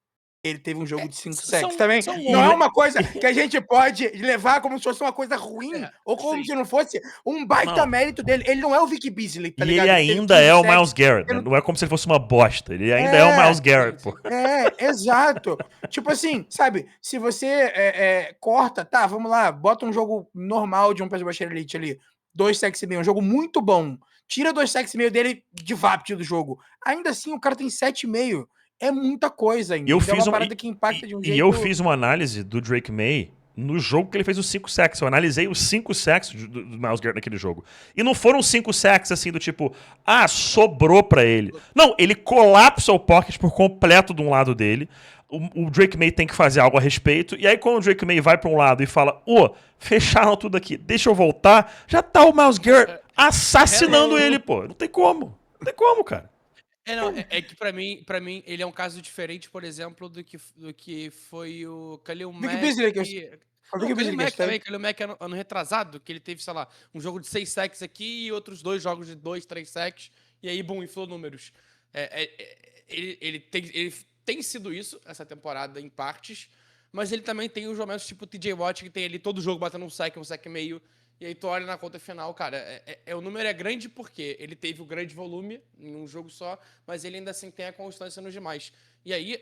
ele teve um jogo de 5 sacks também, não é uma coisa que a gente pode levar como se fosse uma coisa ruim, ou como se não fosse um baita mérito dele. Ele não é o Vic Beasley, tá ligado? E ele ainda é o Myles Garrett, né? Não é como se ele fosse uma bosta, ele ainda é o Myles Garrett, pô. Exato. Tipo assim, sabe, se você corta, tá, vamos lá, bota um jogo normal de um pass rusher elite ali, 2 sacks e meio, um jogo muito bom, tira 2 sacks e meio dele de VAPT do jogo, ainda assim o cara tem 7,5. É muita coisa ainda. É uma parada que impacta de um jeito... E eu fiz uma análise do Drake May no jogo que ele fez os 5 sacks. Eu analisei os 5 sacks do Myles Garrett naquele jogo. E não foram 5 sacks assim do tipo, sobrou pra ele. Não, ele colapsa o pocket por completo de um lado dele. O Drake May tem que fazer algo a respeito. E aí quando o Drake May vai pra um lado e fala, fecharam tudo aqui, deixa eu voltar, já tá o Myles Garrett assassinando ele, pô. Não tem como, cara. É que pra mim ele é um caso diferente, por exemplo, do que foi o Khalil Mack. O Khalil Mack também, Khalil Mack ano retrasado, que ele teve, sei lá, um jogo de 6 sacks aqui e outros 2 jogos de 2, 3 sacks, e aí, inflou números. Ele tem sido isso essa temporada em partes, mas ele também tem os momentos tipo o TJ Watt, que tem ali todo jogo batendo um sack e meio. E aí tu olha na conta final, cara, o número é grande porque ele teve o grande volume em um jogo só, mas ele ainda assim tem a constância nos demais. E aí,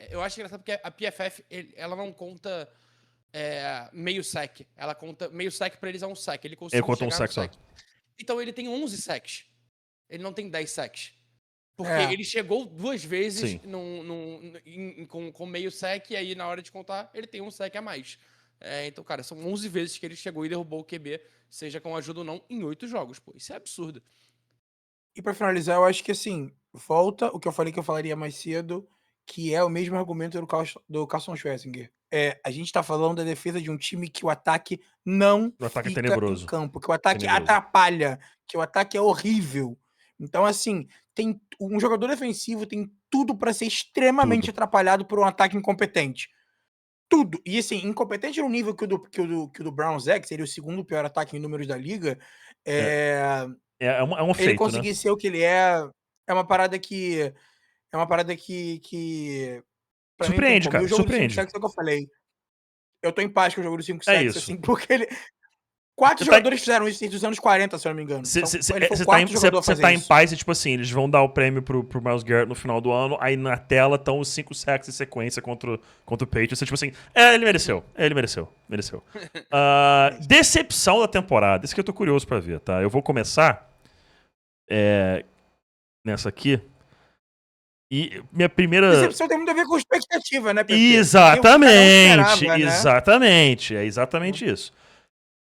eu acho engraçado porque a PFF, ela não conta meio sack. Ela conta meio sack pra eles é um sack. Ele consegue conta um sack só. Então ele tem 11 sacks. Ele não tem 10 sacks. Porque ele chegou 2 vezes com meio sack e aí na hora de contar ele tem um sack a mais. Então, cara, são 11 vezes que ele chegou e derrubou o QB, seja com ajuda ou não, em 8 jogos, pô. Isso é absurdo. E pra finalizar, eu acho que, assim, volta o que eu falei que eu falaria mais cedo, que é o mesmo argumento do Carson Schwarzenegger. A gente tá falando da defesa de um time que o ataque não fica em campo, que o ataque atrapalha, que o ataque é horrível. Então, assim, tem um jogador defensivo tem tudo para ser extremamente atrapalhado por um ataque incompetente. Tudo. E, assim, incompetente no nível que o do Browns que seria o segundo pior ataque em números da liga. É um feito, ele conseguir ser o que ele é uma parada que... É uma parada que surpreende, cara. O jogo surpreende. do 5 sacks é o que eu falei. Eu tô em paz com o jogo do 5 sacks, assim, porque ele... 4 jogadores fizeram isso desde os anos 40, se eu não me engano. Você tá em paz e, tipo assim, eles vão dar o prêmio pro Myles Garrett no final do ano, aí na tela estão os 5 sacks em sequência contra o Patriots. Tipo assim, ele mereceu. Decepção da temporada. Isso que eu tô curioso pra ver, tá? Eu vou começar nessa aqui. E minha primeira... Decepção tem muito a ver com expectativa, né, Pepe? Exatamente, exatamente. É exatamente isso.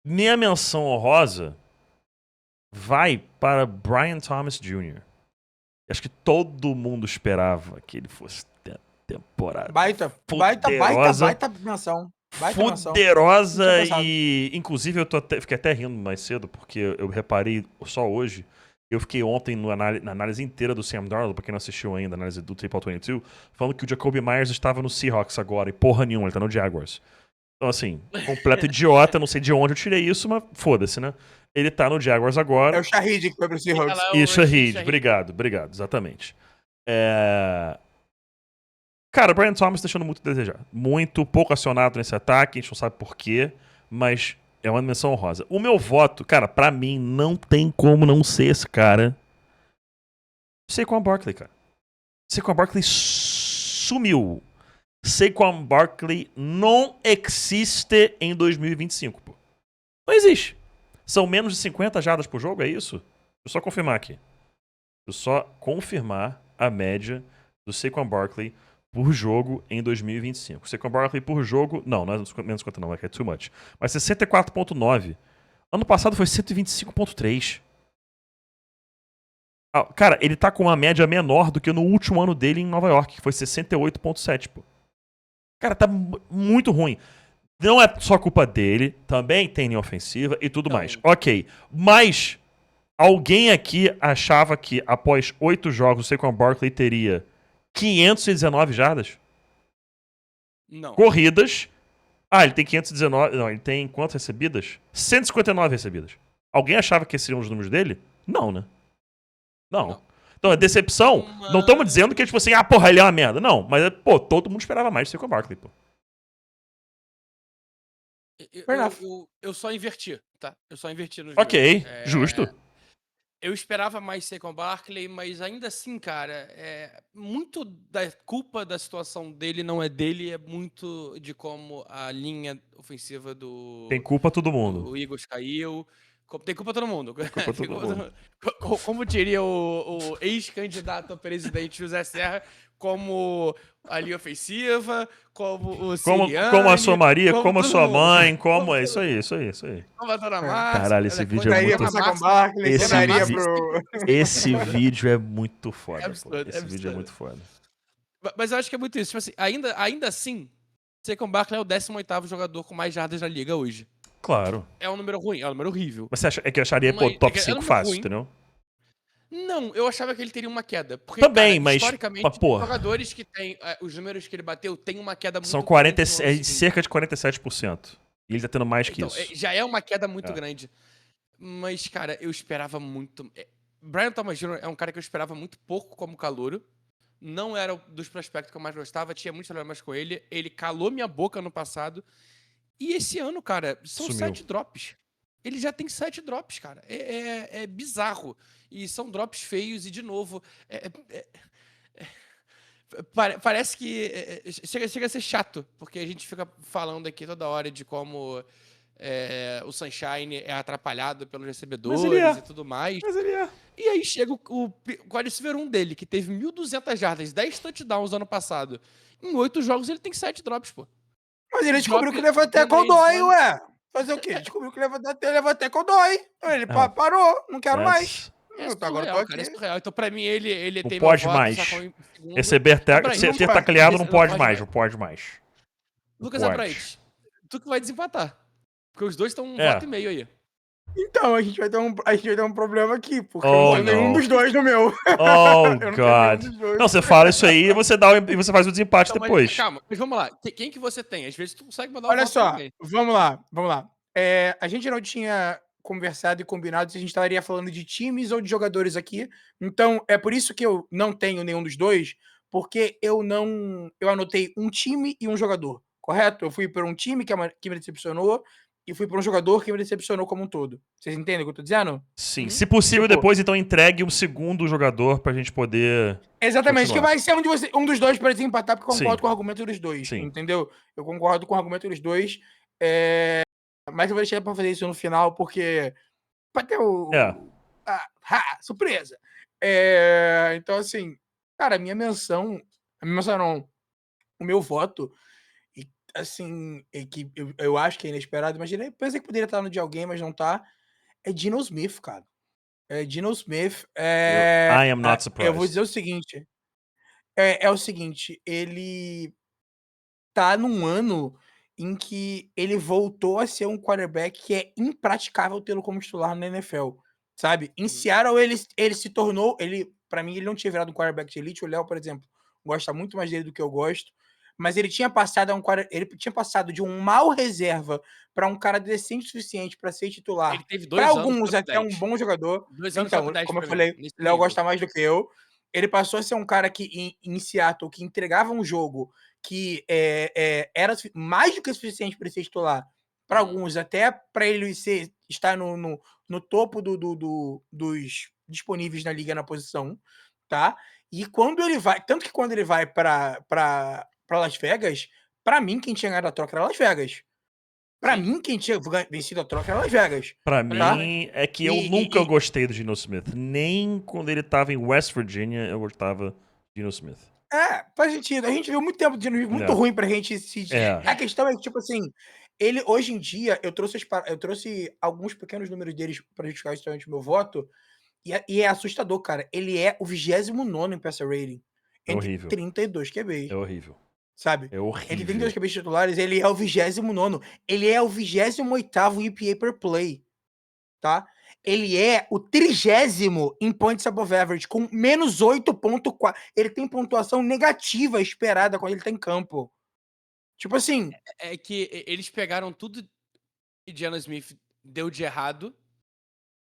Minha menção honrosa vai para Brian Thomas Jr. Acho que todo mundo esperava que ele fosse ter temporada baita menção. Poderosa e... Inclusive, fiquei até rindo mais cedo, porque eu reparei só hoje. Eu fiquei ontem na análise inteira do Sam Darnold, pra quem não assistiu ainda, a análise do Tape 22, falando que o Jacoby Myers estava no Seahawks agora, e porra nenhuma, ele tá no Jaguars. Então, assim, completo idiota, não sei de onde eu tirei isso, mas foda-se, né? Ele tá no Jaguars agora. É o Shahid que foi pro Seahawks. Isso, Shahid. Obrigado, exatamente. Cara, o Brian Thomas deixando muito a desejar. Muito pouco acionado nesse ataque, a gente não sabe por quê, mas é uma menção honrosa. O meu voto, cara, pra mim, não tem como não ser esse cara. Saquon Barkley, cara. Saquon Barkley sumiu. Saquon Barkley não existe em 2025, pô. Não existe. São menos de 50 jardas por jogo, é isso? Deixa eu só confirmar aqui. Deixa eu só confirmar a média do Saquon Barkley por jogo em 2025. Saquon Barkley por jogo... Não é menos 50 não, é too much. Mas 64.9. Ano passado foi 125.3. Cara, ele tá com uma média menor do que no último ano dele em Nova York, que foi 68.7, pô. Cara, tá muito ruim. Não é só culpa dele, também tem linha ofensiva e tudo mais. Ok, mas alguém aqui achava que após 8 jogos o Saquon Barkley teria 519 jardas? Não. Corridas. Ele tem 519... Não, ele tem quantas recebidas? 159 recebidas. Alguém achava que esses seriam os números dele? Não, né? Não. Então, a decepção, não estamos dizendo que, tipo assim, porra, ele é uma merda. Não, mas, pô, todo mundo esperava mais do Saquon Barkley, pô. Eu só inverti, tá? Eu só inverti nos Ok, justo. Eu esperava mais Saquon Barkley, mas ainda assim, cara, muito da culpa da situação dele não é dele, é muito de como a linha ofensiva do... Tem culpa todo mundo. O Eagles caiu. Tem culpa todo mundo. Culpa todo mundo. Como diria o ex-candidato a presidente José Serra, como a linha ofensiva, como o Sirianni, como a sua Maria, como a sua mãe, como... É isso aí. Como a dona Márcia. Caralho, esse vídeo é muito... Esse vídeo é muito foda. Esse vídeo é muito foda. Mas eu acho que é muito isso. Tipo assim, ainda assim, Saquon Barkley é o 18º jogador com mais jardas da liga hoje. Claro. É um número ruim, é um número horrível. Mas você acha que eu acharia, top 5 fácil, ruim. Entendeu? Não, eu achava que ele teria uma queda. Porque, também, cara, mas... historicamente, jogadores que têm... os números que ele bateu têm uma queda muito grande. São cerca de 47%. E ele tá tendo mais que isso. Já é uma queda muito grande. Mas, cara, eu esperava muito... Brian Thomas Jr. é um cara que eu esperava muito pouco como calouro. Não era dos prospectos que eu mais gostava. Tinha muitos problemas com ele. Ele calou minha boca no passado. E esse ano, cara, são 7 drops. Ele já tem 7 drops, cara. É bizarro. E são drops feios e, de novo, parece que chega a ser chato, porque a gente fica falando aqui toda hora de como o Sunshine é atrapalhado pelos recebedores e tudo mais. Mas ele é. E aí chega o wide receiver 1 dele, que teve 1.200 jardas, 10 touchdowns ano passado. Em 8 jogos ele tem 7 drops, pô. Mas ele descobriu que levou até Godoy, ué. Fazer o quê? Descobriu que levou até Godoy. Ele parou, não quero mais. Agora eu tô aqui. É surreal. Então, pra mim, ele não tem pode mais. Receber ter tacleado não pode mais. Não pode mais. Lucas Abraite, tu que vai desempatar. Porque os dois estão um voto e meio aí. Então, a gente vai ter um problema aqui, porque eu não tenho nenhum dos dois no meu. Oh, God. Não, você fala isso aí e você faz o desempate então, depois. Mas, calma, mas vamos lá. Quem que você tem? Às vezes tu consegue mandar Olha só, também. Vamos lá. A gente não tinha conversado e combinado se a gente estaria falando de times ou de jogadores aqui. Então, é por isso que eu não tenho nenhum dos dois, porque eu anotei um time e um jogador, correto? Eu fui por um time que me decepcionou e fui por um jogador que me decepcionou como um todo. Vocês entendem o que eu tô dizendo? Sim. Se possível, depois, então, entregue um segundo jogador pra gente poder... Exatamente, continuar. Que vai ser um dos dois pra desempatar, porque eu concordo com o argumento dos dois, entendeu? Eu concordo com o argumento dos dois, mas eu vou deixar pra fazer isso no final, porque... Pra ter surpresa! Então, assim, cara, a minha menção não, o meu voto... assim, que eu acho que é inesperado, mas eu pensei que poderia estar no de alguém, mas não tá, é Geno Smith, cara. Geno Smith, I am not surprised. Eu vou dizer o seguinte, o seguinte, ele tá num ano em que ele voltou a ser um quarterback que é impraticável tê-lo como titular na NFL, sabe? Em Seattle, ele se tornou, pra mim, ele não tinha virado um quarterback de elite, o Léo, por exemplo, gosta muito mais dele do que eu gosto, mas ele tinha passado de um mau reserva para um cara decente o suficiente para ser titular. Para alguns, até um bom jogador. Então, como eu falei, Léo gosta mais do que eu. Ele passou a ser um cara que, em Seattle, que entregava um jogo que era mais do que suficiente para ser titular. Para alguns, até para ele estar no topo dos disponíveis na liga na posição, tá? E quando ele vai, tanto que quando ele vai para Las Vegas, para mim quem tinha ganhado a troca era Las Vegas. Para mim quem tinha vencido a troca era Las Vegas. Para mim é que eu nunca gostei do Geno Smith, nem quando ele tava em West Virginia eu gostava do Geno Smith. Faz sentido. A gente viu muito tempo de Geno Smith muito ruim pra gente se... A questão é que, tipo assim, ele hoje em dia, eu trouxe alguns pequenos números deles para justificar justamente o meu voto, e é assustador, cara. Ele é o 29º em passer rating. Entre 32 QBs. É horrível. Sabe? É horrível. Entre 32 QBs titulares, ele é o 29º. Ele é o 28º EPA per play. Tá? Ele é o 30º em points above average, com menos 8.4. Ele tem pontuação negativa esperada quando ele tá em campo. Tipo assim... É que eles pegaram tudo que Geno Smith deu de errado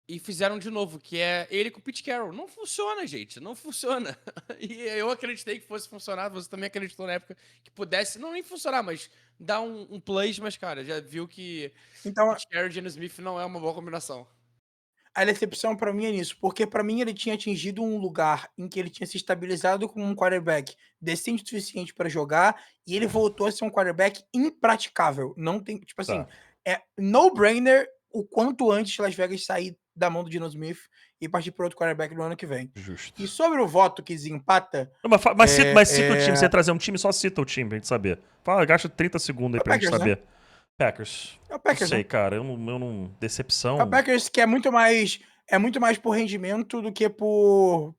e fizeram de novo, que é ele com o Pete Carroll. Não funciona, gente. Não funciona. E eu acreditei que fosse funcionar. Você também acreditou na época que pudesse, não nem funcionar, mas dar um plus. Mas, cara, já viu que Pete Carroll e Geno Smith não é uma boa combinação. A decepção pra mim é nisso, porque pra mim ele tinha atingido um lugar em que ele tinha se estabilizado como um quarterback decente o suficiente pra jogar, e ele voltou a ser um quarterback impraticável. Não tem, tipo assim, é no-brainer o quanto antes Las Vegas sair da mão do Geno Smith e partir para outro quarterback no ano que vem. Justo. E sobre o voto que desempata... Mas cita o time, você trazer um time, só cita o time pra gente saber. Fala, gasta 30 segundos aí pra gente saber. Né? Packers. É o Packers, não sei, cara. Eu não... Decepção. É o Packers que é muito mais por rendimento do que por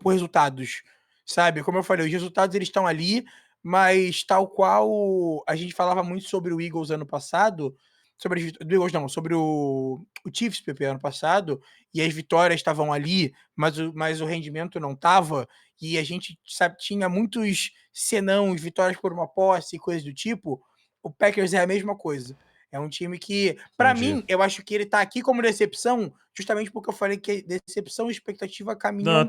resultados, sabe? Como eu falei, os resultados eles estão ali, mas tal qual a gente falava muito sobre o Eagles ano passado, sobre o Chiefs ano passado, e as vitórias estavam ali, mas o rendimento não estava, e a gente tinha muitos senãos, vitórias por uma posse e coisas do tipo. O Packers é a mesma coisa. É um time que, pra mim, eu acho que ele tá aqui como decepção, justamente porque eu falei que decepção e expectativa caminham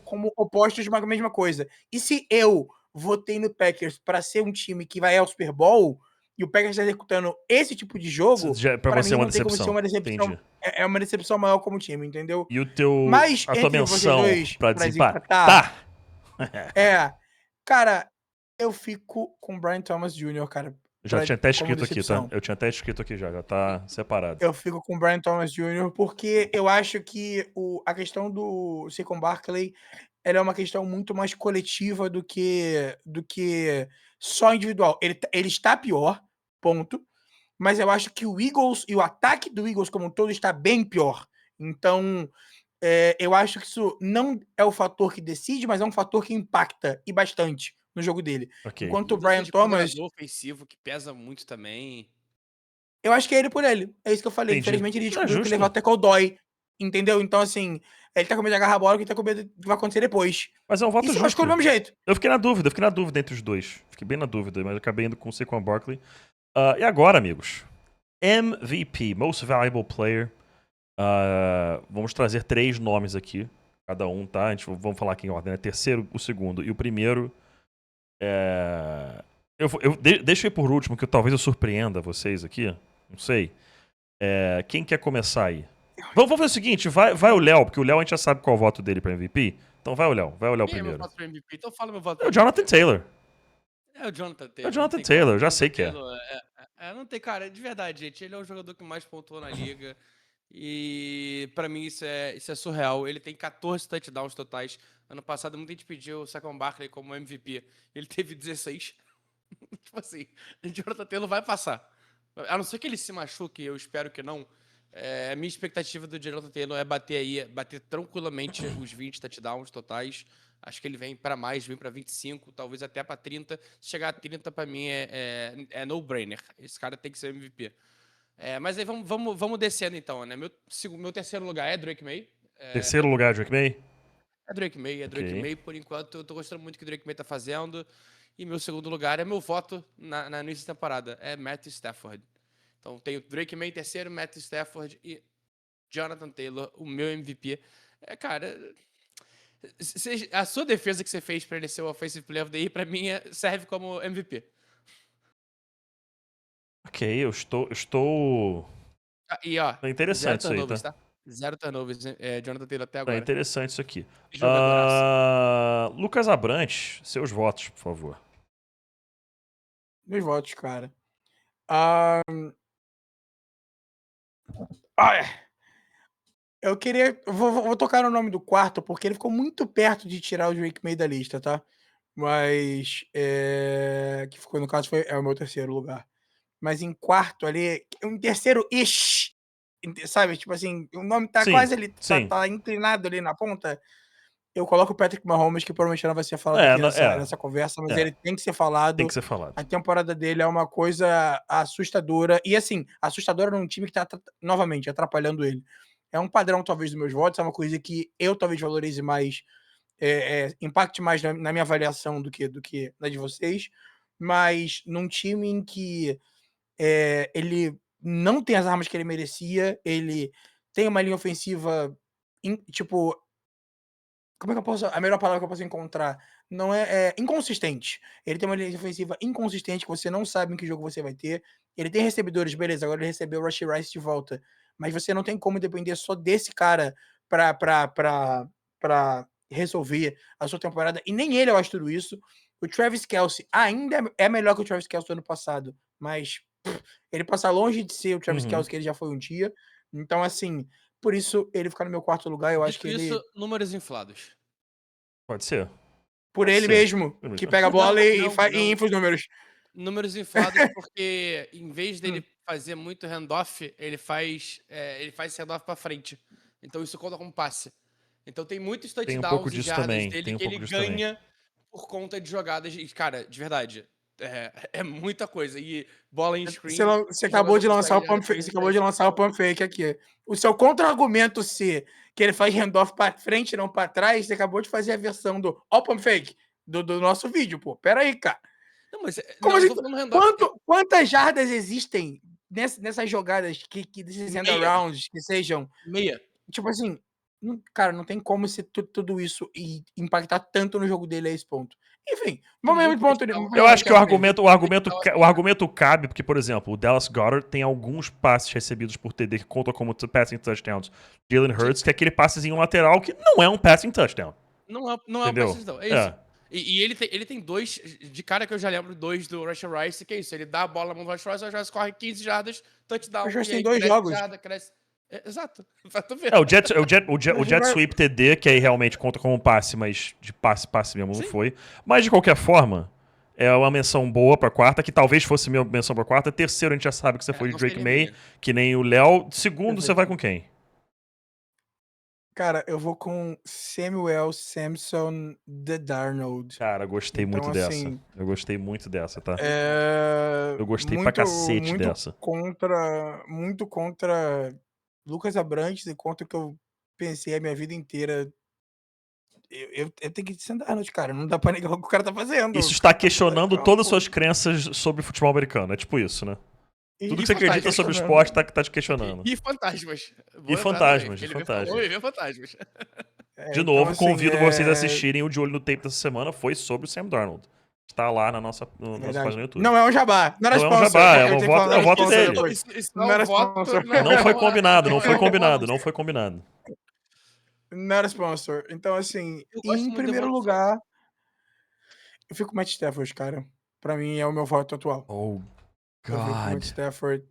como opostos de uma mesma coisa. E se eu votei no Packers pra ser um time que vai ao Super Bowl, e o Packers tá executando esse tipo de jogo, pra mim não tem como ser uma decepção. É uma decepção maior como time, entendeu? E a tua menção pra desempatar? Cara, eu fico com o Brian Thomas Jr., cara. Já tinha até escrito aqui, tá? Eu tinha até escrito aqui já tá separado. Eu fico com o Brian Thomas Jr. porque eu acho que a questão do Saquon Barkley, ela é uma questão muito mais coletiva do que só individual. Ele está pior, ponto. Mas eu acho que o Eagles e o ataque do Eagles como um todo está bem pior. Então, eu acho que isso não é o fator que decide, mas é um fator que impacta, e bastante, no jogo dele. Okay. Enquanto o Brian Thomas... ofensivo, que pesa muito também. Eu acho que é ele por ele. É isso que eu falei. Entendi. Infelizmente, ele descobriu que levar tackle dói. Entendeu? Então, assim, ele tá com medo de agarrar a bola, que tá com medo do que vai acontecer depois. Mas é um voto justo. Eu acho que é do mesmo jeito. Eu fiquei na dúvida entre os dois. Fiquei bem na dúvida, mas acabei indo com o Saquon Barkley. E agora, amigos? MVP, Most Valuable Player. Vamos trazer 3 nomes aqui. Cada um, tá? Vamos falar aqui em ordem, né? Terceiro, o segundo e o primeiro. Deixa eu ir por último, que talvez eu surpreenda vocês aqui. Não sei. Quem quer começar aí? Vamos fazer o seguinte, vai o Léo, porque o Léo a gente já sabe qual é o voto dele pra MVP. Então vai o Léo primeiro. É meu voto pra MVP? Então fala meu voto pra MVP. É o Jonathan Taylor. É o Jonathan Taylor. É o Jonathan Taylor, eu já sei que é. Não tem, cara, de verdade, gente. Ele é o jogador que mais pontuou na liga. E pra mim isso é surreal. Ele tem 14 touchdowns totais. Ano passado muita gente pediu o Saquon Barkley como MVP. Ele teve 16. Tipo assim, o Jonathan Taylor vai passar. A não ser que ele se machuque, eu espero que não. A minha expectativa do Jonathan Taylor é bater tranquilamente os 20 touchdowns totais. Acho que ele vem para mais, vem para 25, talvez até para 30. Se chegar a 30, para mim é no-brainer. Esse cara tem que ser MVP. Mas aí vamos descendo então, né? Meu terceiro lugar é Drake May. Terceiro lugar é Drake May? É Drake May. Por enquanto, eu tô gostando muito do que o Drake May tá fazendo. E meu segundo lugar é meu voto na início da temporada. É Matthew Stafford. Então tenho Drake May em terceiro, Matthew Stafford e Jonathan Taylor, o meu MVP. Cara, a sua defesa que você fez para ele ser o Offensive Player of the Year, pra mim, serve como MVP. Ok, eu estou... E ó, é interessante isso aí, tá? 0 turnovers, Jonathan Taylor até agora. É interessante isso aqui. Lucas Abrantes, seus votos, por favor. Meus votos, cara. Eu queria... Vou tocar no nome do quarto, porque ele ficou muito perto de tirar o Drake May da lista, tá? Mas... que ficou, no caso, é o meu terceiro lugar. Mas em quarto ali... Um terceiro-ish. Sabe? Tipo assim, o nome tá quase ali... Tá inclinado ali na ponta. Eu coloco o Patrick Mahomes, que provavelmente não vai ser falado aqui nessa conversa, mas ele tem que ser falado. Tem que ser falado. A temporada dele é uma coisa assustadora. E assim, assustadora num time que tá, novamente, atrapalhando ele. É um padrão, talvez, dos meus votos, é uma coisa que eu talvez valorize mais, impacte mais na minha avaliação do que na de vocês. Mas num time em que ele não tem as armas que ele merecia, ele tem uma linha ofensiva, tipo... Como é que eu posso... A melhor palavra que eu posso encontrar não é inconsistente. Ele tem uma linha ofensiva inconsistente, que você não sabe em que jogo você vai ter. Ele tem recebedores, beleza, agora ele recebeu o Rashee Rice de volta. Mas você não tem como depender só desse cara pra resolver a sua temporada. E nem ele eu acho tudo isso. O Travis Kelce ainda é melhor que o Travis Kelce do ano passado. Mas ele passa longe de ser o Travis Kelce que ele já foi um dia. Então, assim... Por isso, ele ficar no meu quarto lugar, eu acho que ele... números inflados. Pode ser. Por ele mesmo, que pega a bola e infla os números. Números inflados porque, em vez dele fazer muito handoff, ele faz handoff pra frente. Então isso conta como passe. Então tem muitos touchdowns e jardas dele que ele ganha por conta de jogadas. E, cara, de verdade, é muita coisa. E bola em screen... Você acabou de lançar o pump fake. Você acabou de lançar o pump fake aqui. O seu contra-argumento ser que ele faz handoff pra frente e não pra trás, você acabou de fazer a versão do pump fake do nosso vídeo, pô. Pera aí, cara. Não, mas... Quantas jardas existem nessas jogadas desses end-arounds que sejam... Meia. Tipo assim... Cara, não tem como ser tudo isso e impactar tanto no jogo dele a esse ponto. Enfim, vamos ver o ponto. Eu acho que o argumento cabe, porque, por exemplo, o Dallas Goedert tem alguns passes recebidos por TD que contam como passing touchdowns. Jalen Hurts, que é aquele passezinho lateral que não é um passing touchdown. Não é um passing touchdown, é isso. E ele tem dois, de cara que eu já lembro, dois do Rashee Rice, que é isso, ele dá a bola na mão do Rashee Rice, o Rashee Rice corre 15 jardas, touchdown. O Rashee tem 2 jogos. Cresce. Exato. O jet sweep TD, que aí realmente conta como passe, mas de passe mesmo não foi. Mas de qualquer forma, é uma menção boa pra quarta, que talvez fosse minha menção pra quarta. Terceiro, a gente já sabe que você foi de Drake May, que nem o Léo. Segundo, você vai com quem? Cara, eu vou com Samuel Samson The Darnold. Cara, gostei Então, muito assim, dessa. Eu gostei muito dessa, tá? Eu gostei pra muito, cacete muito dessa. muito contra Lucas Abrantes e contra o que eu pensei a minha vida inteira. Eu tenho que ir de Sam Darnold, cara. Não dá pra negar o que o cara tá fazendo. Isso está questionando todas as campo. suas crenças sobre futebol americano. É tipo isso, né? Tudo que você acredita sobre o fantasmas. esporte tá te questionando. E fantasmas. E fantasmas, e Ele fantasmas. falou e vê fantasmas. De então, novo, assim, convido vocês a assistirem o De Olho no Tape dessa semana. Foi sobre o Sam Darnold. Está lá na nossa página no YouTube. Não é um jabá. Não era Não é um sponsor. jabá, é Eu um tenho que voto- falar, é o não era voto sponsor dele. depois. Isso Não era voto, sponsor. Não foi combinado, não não foi é combinado, uma- não foi combinado. Não era sponsor. Então, assim, Eu gosto em muito da primeiro evolução. lugar, eu fico com o Matt Stafford, cara. Pra mim, é o meu voto atual. Oh, Eu fico com o Matt God. Stafford.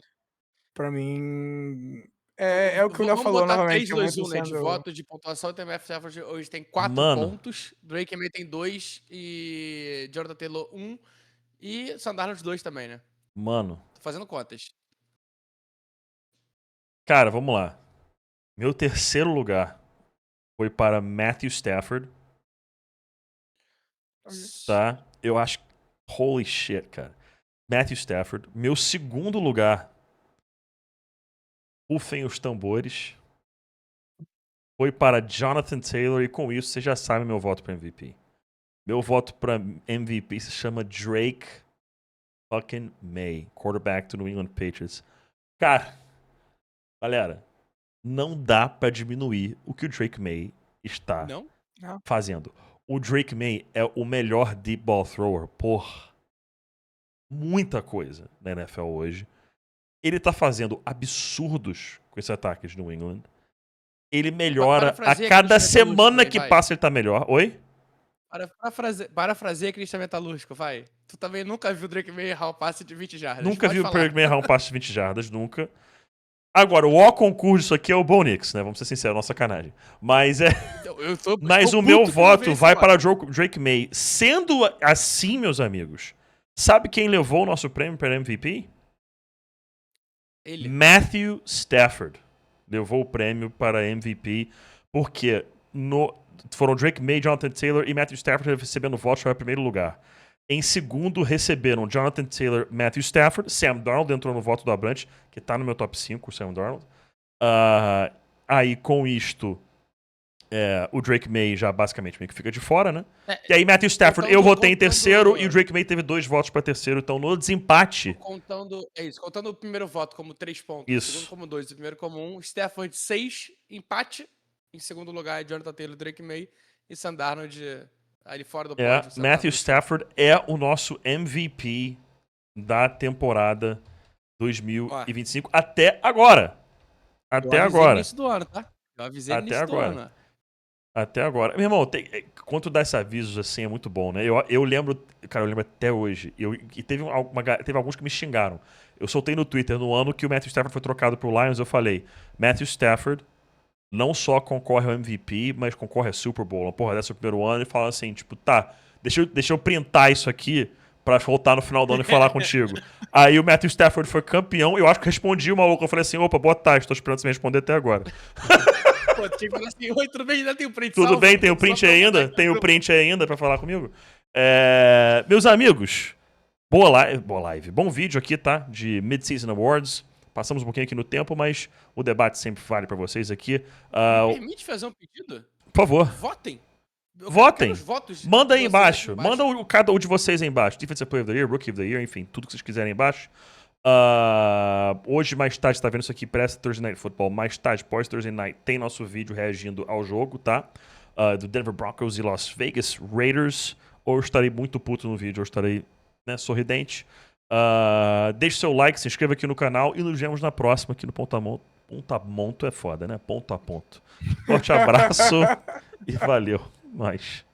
Pra mim, é o que o Léo Vamos falou botar novamente. 3, Eu 2, muito 1, né? De sendo... voto, de pontuação. O TMF Stafford hoje tem 4 Mano. pontos. Drake May tem 2. E Jonathan Taylor 1. E Sam Darnold 2 também, né? Mano. Tô fazendo contas. Cara, vamos lá. Meu terceiro lugar foi para Matthew Stafford. Tá? Eu acho... Holy shit, cara. Matthew Stafford. Meu segundo lugar... Rufem os tambores. Foi para Jonathan Taylor. E com isso, você já sabe meu voto para MVP. Meu voto para MVP se chama Drake fucking May. Quarterback do New England Patriots. Cara, galera, não dá pra diminuir o que o Drake May está fazendo. O Drake May é o melhor deep ball thrower por muita coisa na NFL hoje. Ele tá fazendo absurdos com esse ataque de New England. Ele melhora a cada semana que passa, ele tá melhor. Oi? Parafraseia Cristian Metalúrgico, vai. Tu também nunca viu o Drake May errar um passe de 20 jardas. Nunca vi o Drake May errar um passe de 20 jardas, nunca. Agora, o concurso disso aqui é o Bo Nix, né? Vamos ser sinceros, nossa sacanagem. Mas Mas o meu voto vai para Drake May. Sendo assim, meus amigos, sabe quem levou o nosso prêmio para MVP? Ele. Matthew Stafford levou o prêmio para MVP, porque foram Drake May, Jonathan Taylor e Matthew Stafford recebendo votos para o primeiro lugar. Em segundo, receberam Jonathan Taylor, Matthew Stafford. Sam Darnold entrou no voto do Abrante, que tá no meu top 5, o Sam Darnold. Aí, com isto, o Drake May já basicamente meio que fica de fora, né? E aí, Matthew Stafford, eu votei em terceiro e o Drake May teve 2 votos para terceiro. Então, no desempate... Contando o primeiro voto como 3 pontos, isso. O segundo como 2, o primeiro como 1. Stafford 6, empate. Em segundo lugar, Jonathan Taylor, Drake May e Sam Darnold... ali fora do pódio. Matthew Stafford é o nosso MVP da temporada 2025 até agora. Até agora. No início do ano, tá? Eu avisei no início do ano. Até agora. Meu irmão, quando tu dá esses avisos assim é muito bom, né? Eu lembro, cara, eu lembro até hoje. E teve alguns que me xingaram. Eu soltei no Twitter no ano que o Matthew Stafford foi trocado pro Lions, eu falei, Matthew Stafford não só concorre ao MVP, mas concorre a Super Bowl. Uma porra dessa no primeiro ano e fala assim, tipo, tá, deixa eu printar isso aqui pra voltar no final do ano e falar contigo. Aí o Matthew Stafford foi campeão, eu acho que respondi o maluco. Eu falei assim, opa, boa tarde, tô esperando você me responder até agora. Pô, tipo assim, oi, tudo bem? Ainda tem o print Tudo bem, tem o print aí ainda? Tem o print aí ainda pra falar comigo? Meus amigos, boa live, bom vídeo aqui, tá? De Mid-Season Awards. Passamos um pouquinho aqui no tempo, mas o debate sempre vale pra vocês aqui. Me permite fazer um pedido? Por favor. Votem. Votem. Manda aí embaixo. Manda cada um de vocês aí embaixo. Defensive Player of the Year, Rookie of the Year, enfim, tudo que vocês quiserem aí embaixo. Hoje, mais tarde, você tá vendo isso aqui, pré-Thursday Night Football. Mais tarde, pós-Thursday Night, tem nosso vídeo reagindo ao jogo, tá? Do Denver Broncos e Las Vegas Raiders. Ou eu estarei muito puto no vídeo, ou eu estarei, sorridente. Deixe seu like, se inscreva aqui no canal e nos vemos na próxima aqui no Ponto a Monto. Ponto a Monto é foda, né? Ponto a ponto. Forte abraço e valeu. Nós.